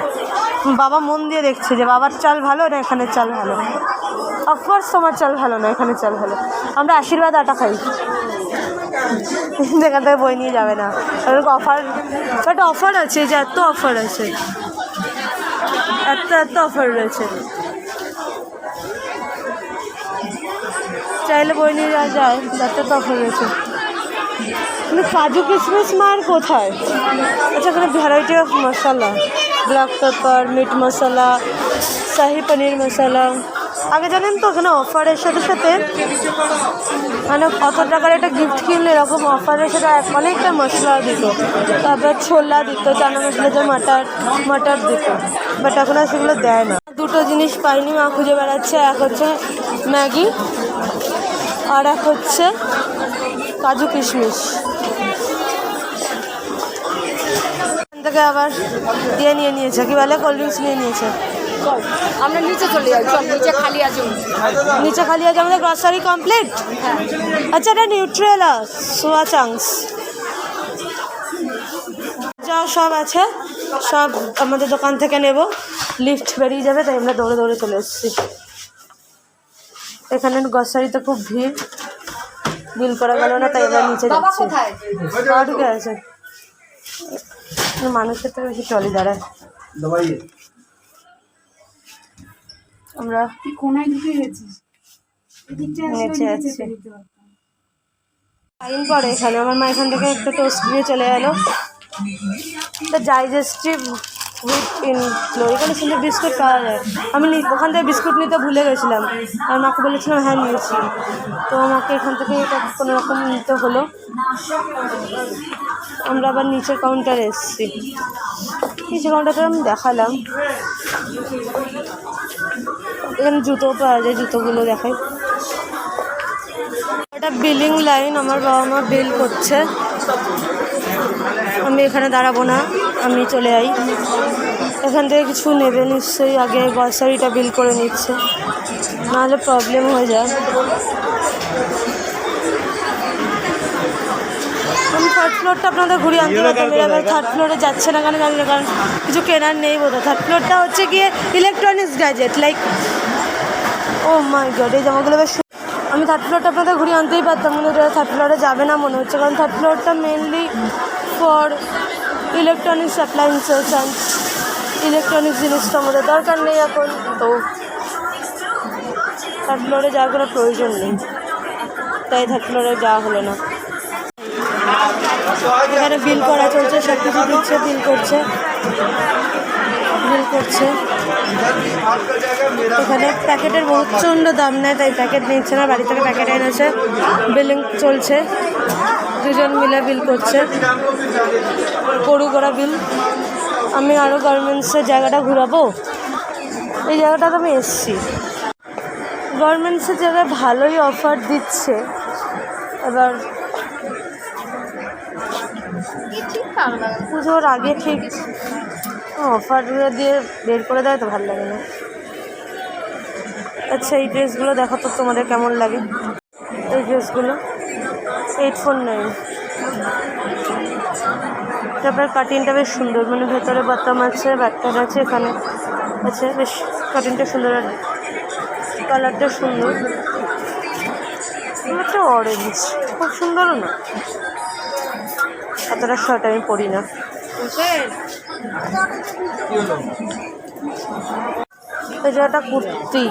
বাবা মন দিয়ে দেখছে যে বাবার চাল ভালো না এখানের চাল ভালো। অফকোর্স তোমার চাল ভালো না, এখানের চাল ভালো। আমরা আশীর্বাদ আটা খাই, এখান থেকে বই নিয়ে যাবে না। অফার, বাট অফার আছে, যে এত অফার আছে, এত অফার রয়েছে, চাইলে বই নিয়ে যাওয়া যায়, এত অফার রয়েছে। কিন্তু কাজু কিশমিশ মার কোথায়? আচ্ছা, এখানে variety of masala, black pepper, meat masala, shahi paneer masala. আগে জানেন তো ওখানে অফারের সাথে সাথে মানে কত টাকার একটা গিফট কিনলে এরকম অফারের সাথে অনেকটা মশলা দিত, তারপর ছোলা দিত, চানা মশলা দিয়ে মটর দিত। বাট এখন আর সেগুলো দেয় না। দুটো জিনিস পাইনি, মা খুঁজে বেড়াচ্ছে। এক হচ্ছে ম্যাগি আর এক হচ্ছে কাজু কিশমিশ। এখান থেকে আবার নিয়ে নিয়েছে, কি বলে, কোল্ড ড্রিঙ্কস নিয়ে নিয়েছে। আমরা নিচে চলে যাই, চল নিচে খালি আছে। নিচে খালি আছে, আমাদের গ্রসারি কমপ্লিট। আচ্ছা, এটা নিউট্রেলা, সোয়া চাংস, যা সব আছে সব আমাদের দোকান থেকে নেব। লিফট বেরিয়ে যাবে, তাই আমরা দৌড়ে দৌড়ে চলে এসেছি। এখানে গ্রসারিতে খুব ভিড়, বিল করা গেল না, তাই আমরা নিচে যাচ্ছি। ঢুকে আছে, মানুষের থেকে বেশি ট্রলি দাঁড়ায়। আমরা নিচে যাচ্ছি। ফাইন পরে এখানে আমার মা এখান থেকে একটা টোস্ট দিয়ে চলে গেল। ডাইজেস্টিভ উইথ ইনফ্লো, এখানে সুন্দর বিস্কুট পাওয়া যায়। আমি ওখান থেকে বিস্কুট নিতে ভুলে গেছিলাম, আর মাকে বলেছিলাম হ্যাঁ নিয়েছি। তো আমাকে এখান থেকে এটা কোনো রকম নিতে হলো। আমরা আবার নিচের কাউন্টারে এসেছি। নিচের কাউন্টারটা আমি দেখালাম। এখানে জুতো পাওয়া যায়, জুতোগুলো দেখাই। এটা বিলিং লাইন, আমার বাবা মা বিল করছে, আমি এখানে দাঁড়াবো না, আমি চলে যাই। এখান থেকে কিছু নেবে নিশ্চয়ই, আগে গ্রসারিটা বিল করে নিচ্ছে, নাহলে প্রবলেম হয়ে যায়। আমি থার্ড ফ্লোরটা আপনাদের ঘুরিয়ে আনতে পারতাম, এবার থার্ড ফ্লোরে যাচ্ছে না কেন জানি না, কারণ কিছু কেনার নেই বোধহয়। থার্ড ফ্লোরটা হচ্ছে গিয়ে ইলেকট্রনিক্স গ্যাজেট, লাইক ও মাই গড, এই জামাগুলো বেশ। আমি থার্ড ফ্লোরটা আপনাদের ঘুরিয়ে আনতেই পারতাম, কিন্তু থার্ড ফ্লোরে যাবে না মনে হচ্ছে, কারণ থার্ড ফ্লোরটা mainly for electronics appliances and electronics জিনিসটা আমাদের দরকার নেই এখন, তো থার্ড ফ্লোরে যাওয়ার কোনো প্রয়োজন নেই, তাই থার্ড ফ্লোরে যাওয়া হলো না। এখানে বিল করা চলছে, সব কিছু দিচ্ছে, বিল করছে। এখানে প্যাকেটের প্রচণ্ড দাম নেয়, তাই প্যাকেট নিচ্ছে না, বাড়ি থেকে প্যাকেট এনেছে, বিলিং চলছে, দুজন মিলে বিল করছে, গরু করা বিল। আমি আরও গার্মেন্টসের জায়গাটা ঘোরাবো, এই জায়গাটাতে আমি এসছি। গার্মেন্টসের জায়গায় ভালোই অফার দিচ্ছে, এবার পুজোর আগে ঠিক অফারগুলো দিয়ে বের করে দেয় তো ভালো লাগে না। আচ্ছা, এই ড্রেসগুলো দেখো তো তোমাদের কেমন লাগে, এই ড্রেসগুলো 849। তারপরে কাটিংটা বেশ সুন্দর, মানে ভেতরে বাতাম আছে, ব্যাগটার আছে, এখানে আছে, বেশ কাটিংটা সুন্দর, আর কালারটা সুন্দর। একটা অরেঞ্জ, খুব সুন্দরও না, এতটা শার্ট আমি পরি না। এই যে একটা কুর্তি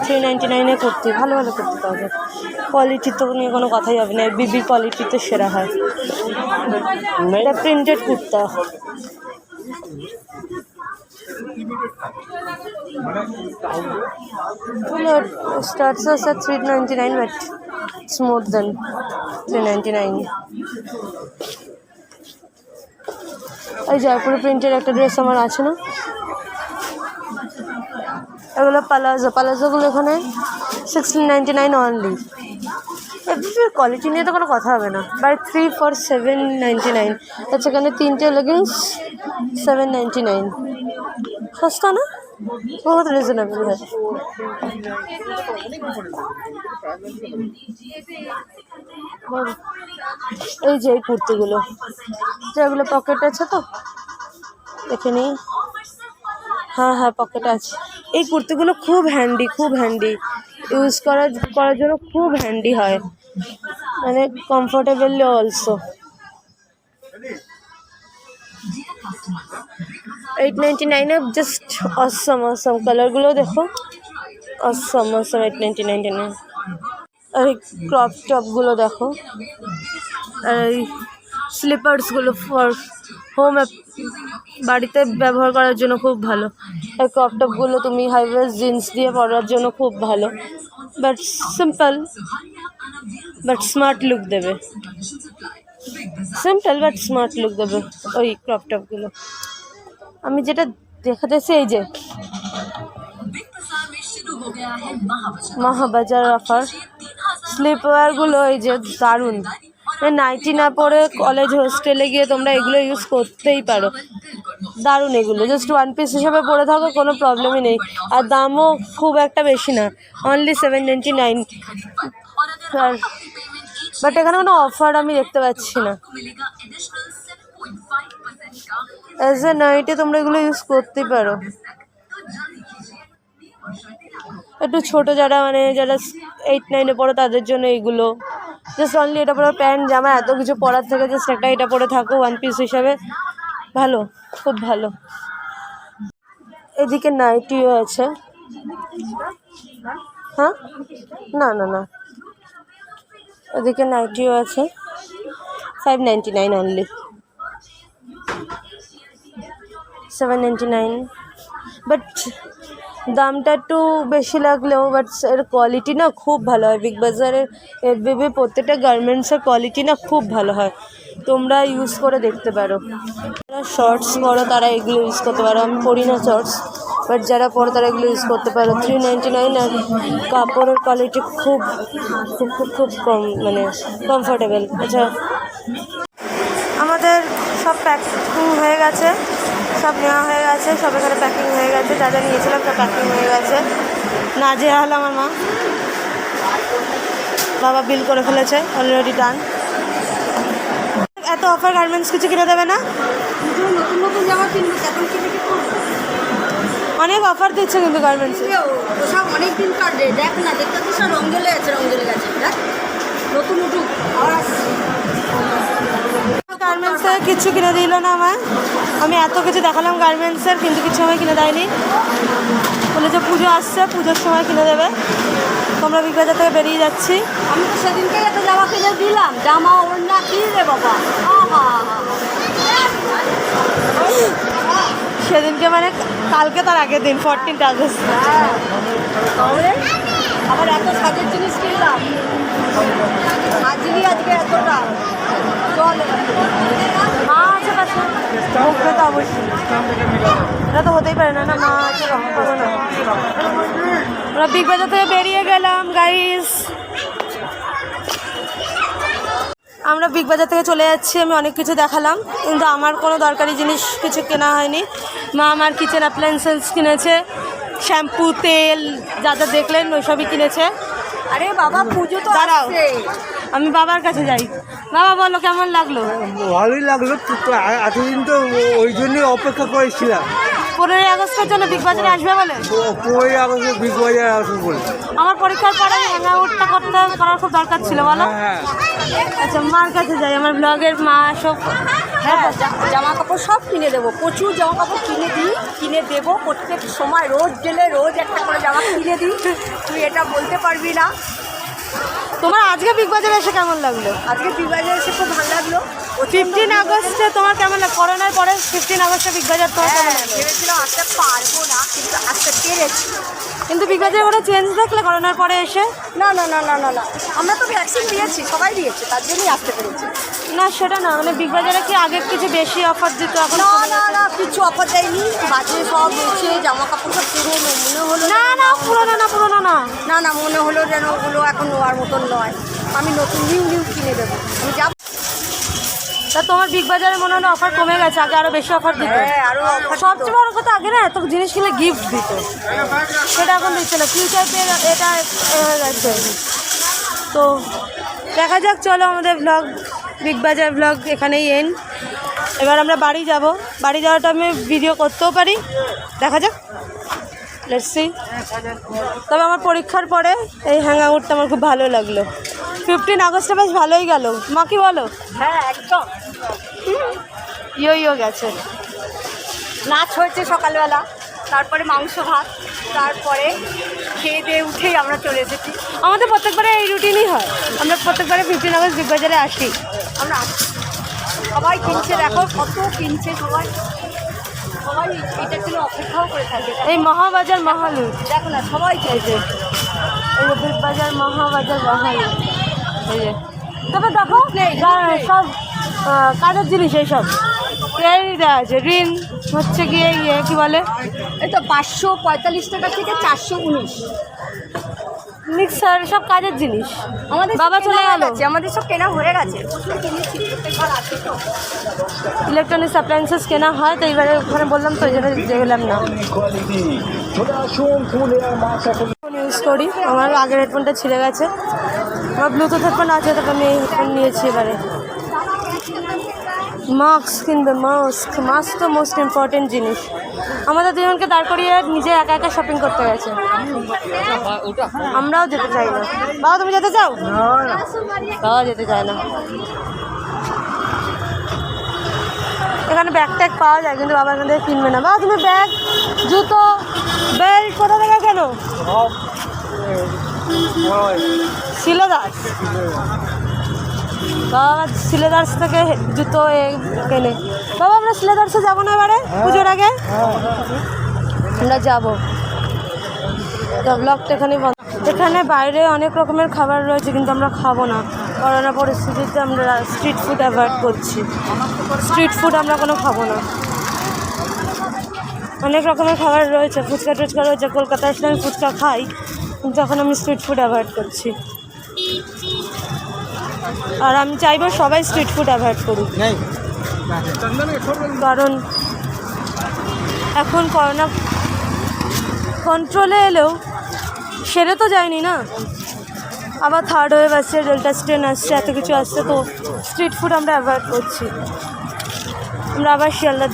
399 কুর্তি, ভালো ভালো কুর্তি পাওয়া যায়, কোয়ালিটি তো নিয়ে কোনো কথাই হবে না, বিবি কোয়ালিটি তো সেরা হয়। এটা printed kurta, starts us at 399, but it's more than 399. এই জয়পুরি প্রিন্টের একটা ড্রেস আমার আছে না, এগুলো পালাজোগুলো এখানে 1699 অনলি। কোয়ালিটি নিয়ে তো কোনো কথা হবে না, বাই 3 for 799। আচ্ছা, এখানে 3টে লেগিংস 799, সস্তা না, বহুত রিজনেবল হয়। এই যে এই কুর্তিগুলো, যেগুলো পকেট আছে তো দেখে নিই, হ্যাঁ পকেট আছে। এই কুর্তিগুলো খুব হ্যান্ডি ইউজ করার জন্য, খুব হ্যান্ডি হয়, মানে কমফোর্টেবল অলসো। 899 জাস্ট অসম কালারগুলো দেখো, অসম 899। আর এই ক্রপ টপগুলো দেখো, আর এই স্লিপার্সগুলো ফর হোম, বাড়িতে ব্যবহার করার জন্য খুব ভালো। এই ক্রপ টপগুলো তুমি হাইওয়েজ জিন্স দিয়ে পরার জন্য খুব ভালো, but simple but smart look দেবে, ওই ক্রপ টপগুলো। আমি যেটা দেখাতেছি, এই যে মহাবাজার অফার স্লিপওয়্যারগুলো, এই যে দারুণ, নাইটি না পরে কলেজ হোস্টেলে গিয়ে তোমরা এগুলো ইউজ করতেই পারো, দারুণ এগুলো। জাস্ট ওয়ান পিস হিসেবে পরে থাকো, কোনো প্রবলেমই নেই, আর দামও খুব একটা বেশি না, অনলি 799। আর বাট এখানে কোনো অফার আমি দেখতে পাচ্ছি না। অ্যাজ এ নাইটে তোমরা এগুলো ইউজ করতেই পারো, একটু ছোটো যারা, মানে যারা 8-9 পড়ো তাদের জন্য এইগুলো, জাস্ট অনলি এটা পরে প্যান্ট জামা এত কিছু পরার থেকে জাস্ট একটা এটা পরে থাকো ওয়ান পিস হিসাবে, ভালো, খুব ভালো। এদিকে নাইটিও আছে, হ্যাঁ না এদিকে নাইটিও আছে, 599 অনলি, 799। বাট দামটা একটু বেশি লাগলেও বাট এর কোয়ালিটি না খুব ভালো হয়। বিগ বাজারের এফবিবি প্রত্যেকটা গার্মেন্টসের কোয়ালিটি না খুব ভালো হয়, তোমরা ইউজ করে দেখতে পারো। যারা শর্টস পরো তারা এগুলো ইউজ করতে পারো, আমি পরি না শর্টস, বাট যারা পরো তারা এগুলো ইউজ করতে পারো। 399 আর কাপড়ের কোয়ালিটি খুব খুব খুব খুব কম, মানে কমফোর্টেবল। আচ্ছা, আমাদের সব প্যাকিং হয়ে গেছে, সব নেওয়া হয়ে গেছে, সব এখানে প্যাকিং হয়ে গেছে, যা যা নিয়েছিলাম সব প্যাকিং হয়ে গেছে। নাজেহাল আমার মা, বাবা বিল করে ফেলেছে, অলরেডি ডান। এত অফার গার্মেন্টস কিছু কিনে দেবে না? নতুন নতুন জামা কিনবো, এখন কিনে কি করবো? অনেক অফার দিচ্ছে কিন্তু গার্মেন্টসে। সব অনেক দিন কাটে, দেখ না, দেখতে তো সব রং জ্বলে গেছে, দেখ নতুন উঠুক আবার আসছে। গার্মেন্টসে কিছু কিনে দিল না আমায়, আমি এত কিছু দেখালাম গার্মেন্টসের কিন্তু কিছু আমায় কিনে দেয়নি। বলে যে পুজো আসছে, পুজোর সময় কিনে দেবে। তোমরা বিগ বাজার থেকে বেরিয়ে যাচ্ছি। আমি তো সেদিনকে একটা জামা কিনে দিলাম, জামা ওড়না কি রে বাবা, সেদিনকে মানে কালকে, তার আগের দিন 14 আগস্ট। হ্যাঁ, তাহলে আবার এত সাজের জিনিস কিনলাম, সাজিনি আজকে এতটা। চল মা আছে পাশে, মুখে তো অবশ্যই, এটা তো হতেই পারে না, না মা আছে, রকম পাবো না। আমরা বিগ বাজার থেকে বেরিয়ে গেলাম গাইস, আমরা বিগ বাজার থেকে চলে যাচ্ছি। আমি অনেক কিছু দেখালাম কিন্তু আমার কোনো দরকারি জিনিস কিছু কেনা হয়নি। মা আমার কিচেন অ্যাপ্লায়েন্সেস কিনেছে, শ্যাম্পু, তেল, যা যা দেখলেন ওইসবই কিনেছে। আরে বাবা, পুজো তো দাঁড়াও, আসছে। আমি বাবার কাছে যাই। বাবা বলো কেমন লাগলো? ভালোই লাগলো, এতদিন তো ওই জন্যই অপেক্ষা করেছিলাম 15ই আগস্টের জন্য বিগ বাজারে আসবে বলে। 15ই আগস্টে বিগ বাজারে আসবো বলে। আমার পরীক্ষার পরে হ্যাংআউটটা করার খুব দরকার ছিল, বলো। হ্যাঁ, আচ্ছা, মার কাছে যাই, আমার ব্লগের মা সব। হ্যাঁ, জামা কাপড় সব কিনে দেবো, প্রচুর জামা কাপড় কিনে দেবো প্রত্যেক সময়। রোজ গেলে রোজ একটা করে জামা কিনে দিই, তুই এটা বলতে পারবি না। তোমার আজকে বিগ বাজারে এসে কেমন লাগলো? আজকে বিগ বাজারে এসে খুব ভালো লাগলো। 15 আগস্টে তোমার কেমন লাগলো? করোনার পরে 15 আগস্টে বিগ বাজার তোমার কেমন হ্যাঁ, লাগলো? ভেবেছিলাম আসতে পারবো না, কিন্তু আসতে পেরেছি। কিন্তু বিগ বাজারে কোনো চেঞ্জ দেখলে করোনার পরে এসে? না না না না না না, আমরা তো ভ্যাকসিন দিয়েছি, সবাই দিয়েছে, তার জন্যই আসতে পেরেছি। না সেটা না, মানে বিগ বাজারে কি আগে কিছু বেশি অফার দিত, এখন না কমে না গেছে? না, কিছু অফার দেয়নি, বাজে সব এসে জামা কাপড় সব পুরোনো মনে হলো। না না, পুরোনো না, পুরোনো না। না না, মনে হলো যেন ওগুলো এখন নেওয়ার মতন নয়। আমি নতুন নিউ কিনে দেবো, আমি যাব। তা তোমার বিগ বাজারে মনে হলো অফার কমে গেছে, আগে আরো বেশি অফার দিত। হ্যাঁ, আরো অফার। সবচেয়ে বড় কথা, আগে না এত জিনিস কিনলে গিফট দিত, সেটা এখন দিচ্ছে না। ফিউচার পে এটা হয়ে গেছে। তো দেখা যাক, চলো আমাদের ব্লগ, বিগ বাজার ব্লগ এখানেই এন্ড। এবার আমরা বাড়ি যাব, বাড়ি যাওয়াটা আমি ভিডিও করতেও পারি, দেখা যাক, লেটস সি। তবে আমার পরীক্ষার পরে এই হ্যাংআউটটা আমার খুব ভালো লাগলো। 15 আগস্টে বেশ ভালোই গেল, মা কি বলো? হ্যাঁ, একদম। ইয়ো গেছে। নাচ হয়েছে সকালবেলা, তারপরে মাংস ভাত, তারপরে খেয়ে দিয়ে উঠেই আমরা চলে এসেছি। আমাদের প্রত্যেকবারে এই রুটিনই হয়, আমরা প্রত্যেকবারে 15 আগস্ট বিগ বাজারে আসি। আমরা সবাই কিনছে, দেখো কত কিনছে সবাই, সবাই এটার জন্য অপেক্ষাও করে থাকে। এই মহাবাজার মহালুট, দেখো না, সবাই চাইছে। এই যে বিগ বাজার মহাবাজার মহালুট, এই যে। তবে দেখো সব কাজের জিনিস, এইসব এই দেওয়া আছে। ঋণ হচ্ছে গিয়ে কি বলে, এই তো 545 টাকা থেকে 419। মিক্সার, সব কাজের জিনিস। আমাদের বাবা চলে গেল, আমাদের সব কেনা হয়ে গেছে, প্রচুর কিনেছি, প্রত্যেকবার আছে তো। ইলেকট্রনিক্স অ্যাপ্লায়েন্সেস কেনা হয়, তো এইবারে ওখানে বললাম তো, ওই জন্য গেলাম না। ইউজ করি, আমার আগের হেডফোনটা ছিঁড়ে গেছে, আমার ব্লুটুথ হেডফোন আছে, তারপর আমি এই হেডফোন নিয়েছি। এবারে মাস্ক কিনবে, মাস্ক তো মোস্ট ইম্পর্টেন্ট জিনিস। আমাদের দুজনকে দাঁড় করিয়ে নিজে একা একা শপিং করতে গেছে, আমরাও যেতে চাই না। বাবা তুমি যেতে চাও? বাবা যেতে চায় না। এখানে ব্যাগ ট্যাগ পাওয়া যায় কিন্তু বাবা এখান থেকে কিনবে না। বাবা তুমি ব্যাগ, জুতো, বেল্ট কোথা থেকে কেন? সিলেদার্স। বাবা সিলেদার্স থেকে জুতো কেনে। বাবা আমরা সিলেদার্সে যাবো না এবারে পুজোর আগে? আমরা যাবো। ব্লগটা এখানে বন্ধ। এখানে বাইরে অনেক রকমের খাবার রয়েছে কিন্তু আমরা খাবো না, করোনা পরিস্থিতিতে আমরা স্ট্রিট ফুড অ্যাভয়েড করছি। স্ট্রিট ফুড আমরা কোনো খাবো না। অনেক রকমের খাবার রয়েছে, ফুচকা টুচকা রয়েছে, কলকাতায় আসলে আমি ফুচকা খাই, কিন্তু এখন আমি স্ট্রিট ফুড অ্যাভয়েড করছি। আর আমি চাইবো সবাই স্ট্রিট ফুড অ্যাভয়েড করুক, কারণ এখন করোনা কন্ট্রোলে এলেও সেরে তো যায়নি না, আবার থার্ড ওয়েভ আসছে, ডেল্টা স্ট্রেন আসছে, এত কিছু আসছে, তো স্ট্রিট ফুড আমরা অ্যাভয়েড করছি। আমরা আবার শিয়ালদার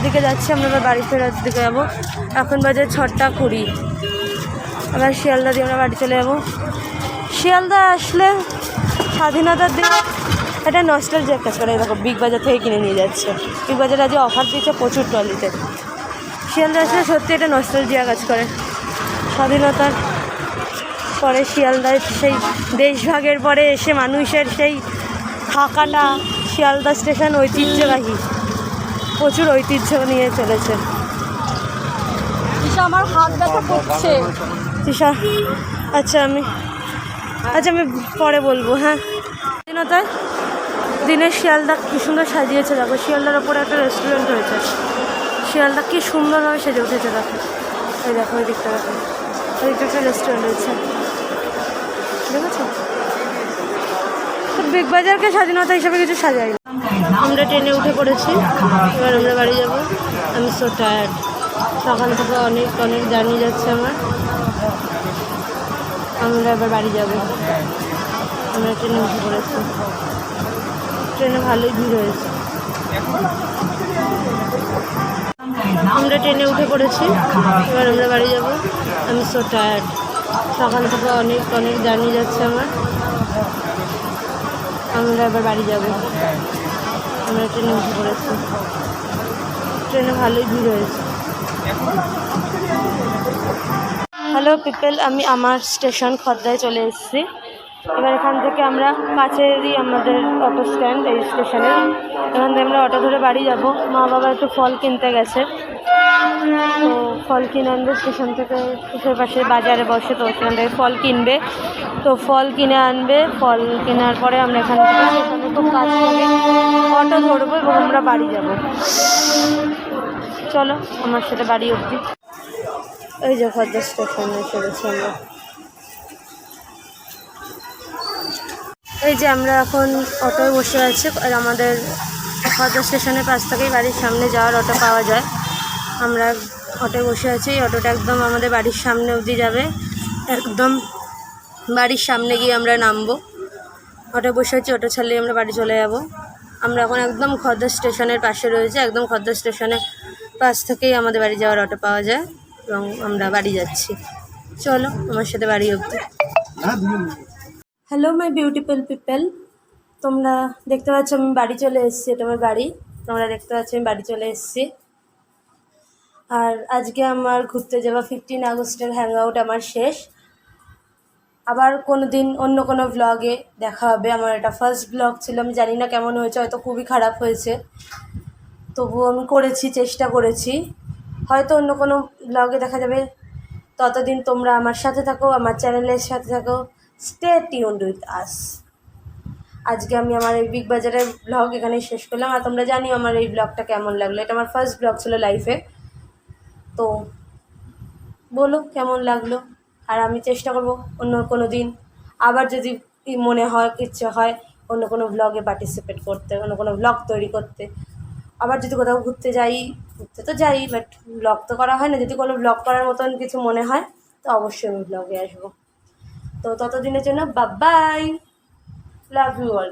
দিকে যাচ্ছি, আমরা আবার বাড়ি ফেরার দিকে যাবো। এখন বাজে 6:20, আবার শিয়ালদা দিয়ে আমরা বাড়ি চলে যাবো। শিয়ালদা আসলে স্বাধীনতার দিন একটা নস্টালজিয়া কাজ করে। দেখো বিগ বাজার থেকে কিনে নিয়ে যাচ্ছে, বিগ বাজারে আজ অফার দিচ্ছে প্রচুর ট্রলিতে। শিয়ালদা আসলে সত্যি এটা নস্টালজিয়া কাজ করে। স্বাধীনতার পরে শিয়ালদায় সেই দেশভাগের পরে এসে মানুষের সেই থাকাটা, শিয়ালদা স্টেশন ঐতিহ্যবাহী, প্রচুর ঐতিহ্য নিয়ে চলেছে। আমার হাত ব্যথা করছে। তিশা, আচ্ছা আমি পরে বলবো। হ্যাঁ, স্বাধীনতায় দিনের শিয়ালদা কী সুন্দর সাজিয়েছে। দেখো শিয়ালদার ওপরে একটা রেস্টুরেন্ট হয়েছে, শিয়ালদা কী সুন্দরভাবে সেজে উঠেছে। দেখো ওই দেখো ওই দিকটা, দেখো ওই দিকটা একটা রেস্টুরেন্ট হয়েছে, দেখেছো? বিগ বাজারকে স্বাধীনতা হিসাবে কিছু সাজাই। আমরা ট্রেনে উঠে পড়েছি, এবার আমরা বাড়ি যাবো। আমি সো টায়ার্ড, সকাল থেকে অনেক জার্নি যাচ্ছে আমার। আমরা এবার বাড়ি যাবো। আমরা ট্রেনে উঠে পড়েছি, ট্রেনে ভালোই ভিড় হয়েছে। আমরা ট্রেনে উঠে পড়েছি, এবার আমরা বাড়ি যাবো। আমি সো টায়ার্ড, সকাল থেকে অনেক জার্নি যাচ্ছে আমার। আমরা এবার বাড়ি যাবো। আমরা ট্রেনে উঠে পড়েছি, ট্রেনে ভালোই ভিড় হয়েছে। হ্যালো পিপল, আমি আমার স্টেশন খদ্দায় চলে এসেছি। এবার এখান থেকে আমরা কাছেরই আমাদের অটো স্ট্যান্ড, এই স্টেশনে। এখান থেকে আমরা অটো ধরে বাড়ি যাব। মা বাবা একটু ফল কিনতে গেছে, তো ফল কিনে আনবে স্টেশন থেকে। স্টেশনের পাশে বাজারে বসে, তো সেখান থেকে ফল কিনবে, তো ফল কিনে আনবে। ফল কেনার পরে আমরা এখান থেকে স্টেশনে খুব কাছ থেকে অটো ধরবো এবং আমরা বাড়ি যাব। চলো আমার সাথে বাড়ি অবধি। এই যে খদ্দার স্টেশনে চলেছি আমরা। এই যে আমরা এখন অটোয় বসে আছি, আর আমাদের খদ্দার স্টেশনের পাশ থেকেই বাড়ির সামনে যাওয়ার অটো পাওয়া যায়। আমরা অটোয় বসে আছি, এই অটোটা একদম আমাদের বাড়ির সামনে অবধি যাবে। একদম বাড়ির সামনে গিয়ে আমরা নামবো। অটোয় বসে আছি, অটো ছাড়লেই আমরা বাড়ি চলে যাব। আমরা এখন একদম খদ্দার স্টেশনের পাশে রয়েছে, একদম খদ্দার স্টেশনের পাশ থেকেই আমাদের বাড়ি যাওয়ার অটো পাওয়া যায় এবং আমরা বাড়ি যাচ্ছি। চলো আমার সাথে বাড়ি অবধি। হ্যালো মাই বিউটিফুল পিপল, তোমরা দেখতে পাচ্ছ আমি বাড়ি চলে এসেছি। এটা আমার বাড়ি, তোমরা দেখতে পাচ্ছ আমি বাড়ি চলে এসেছি। আর আজকে আমার ঘুরতে যাওয়া 15 আগস্টের হ্যাং আউট আমার শেষ। আবার কোনো দিন অন্য কোনো ব্লগে দেখা হবে। আমার এটা ফার্স্ট ব্লগ ছিল, আমি জানি না কেমন হয়েছে, হয়তো খুবই খারাপ হয়েছে, তবুও আমি চেষ্টা করেছি। হয়তো অন্য কোনো ব্লগে দেখা যাবে। ততদিন তোমরা আমার সাথে থাকো, আমার চ্যানেলের সাথে থাকো। Stay tuned with us. আজকে আমি আমার এই বিগ বাজারের ব্লগ এখানেই শেষ করলাম। আর তোমরা জানিও আমার এই ব্লগটা কেমন লাগলো। এটা আমার ফার্স্ট ব্লগ ছিল লাইফে, তো বলো কেমন লাগলো। আর আমি চেষ্টা করব অন্য কোনো দিন আবার যদি মনে হয়, ইচ্ছে হয় অন্য কোনো ব্লগে পার্টিসিপেট করতে, অন্য কোনো ব্লগ তৈরি করতে। আবার যদি কোথাও ঘুরতে যাই, ঘুরতে তো যাই, বাট ব্লগ তো করা হয় না। যদি কোনো ব্লগ করার মতন কিছু মনে হয় তো অবশ্যই আমি ব্লগে আসবো। তো ততদিনের জন্য bye bye, love you all.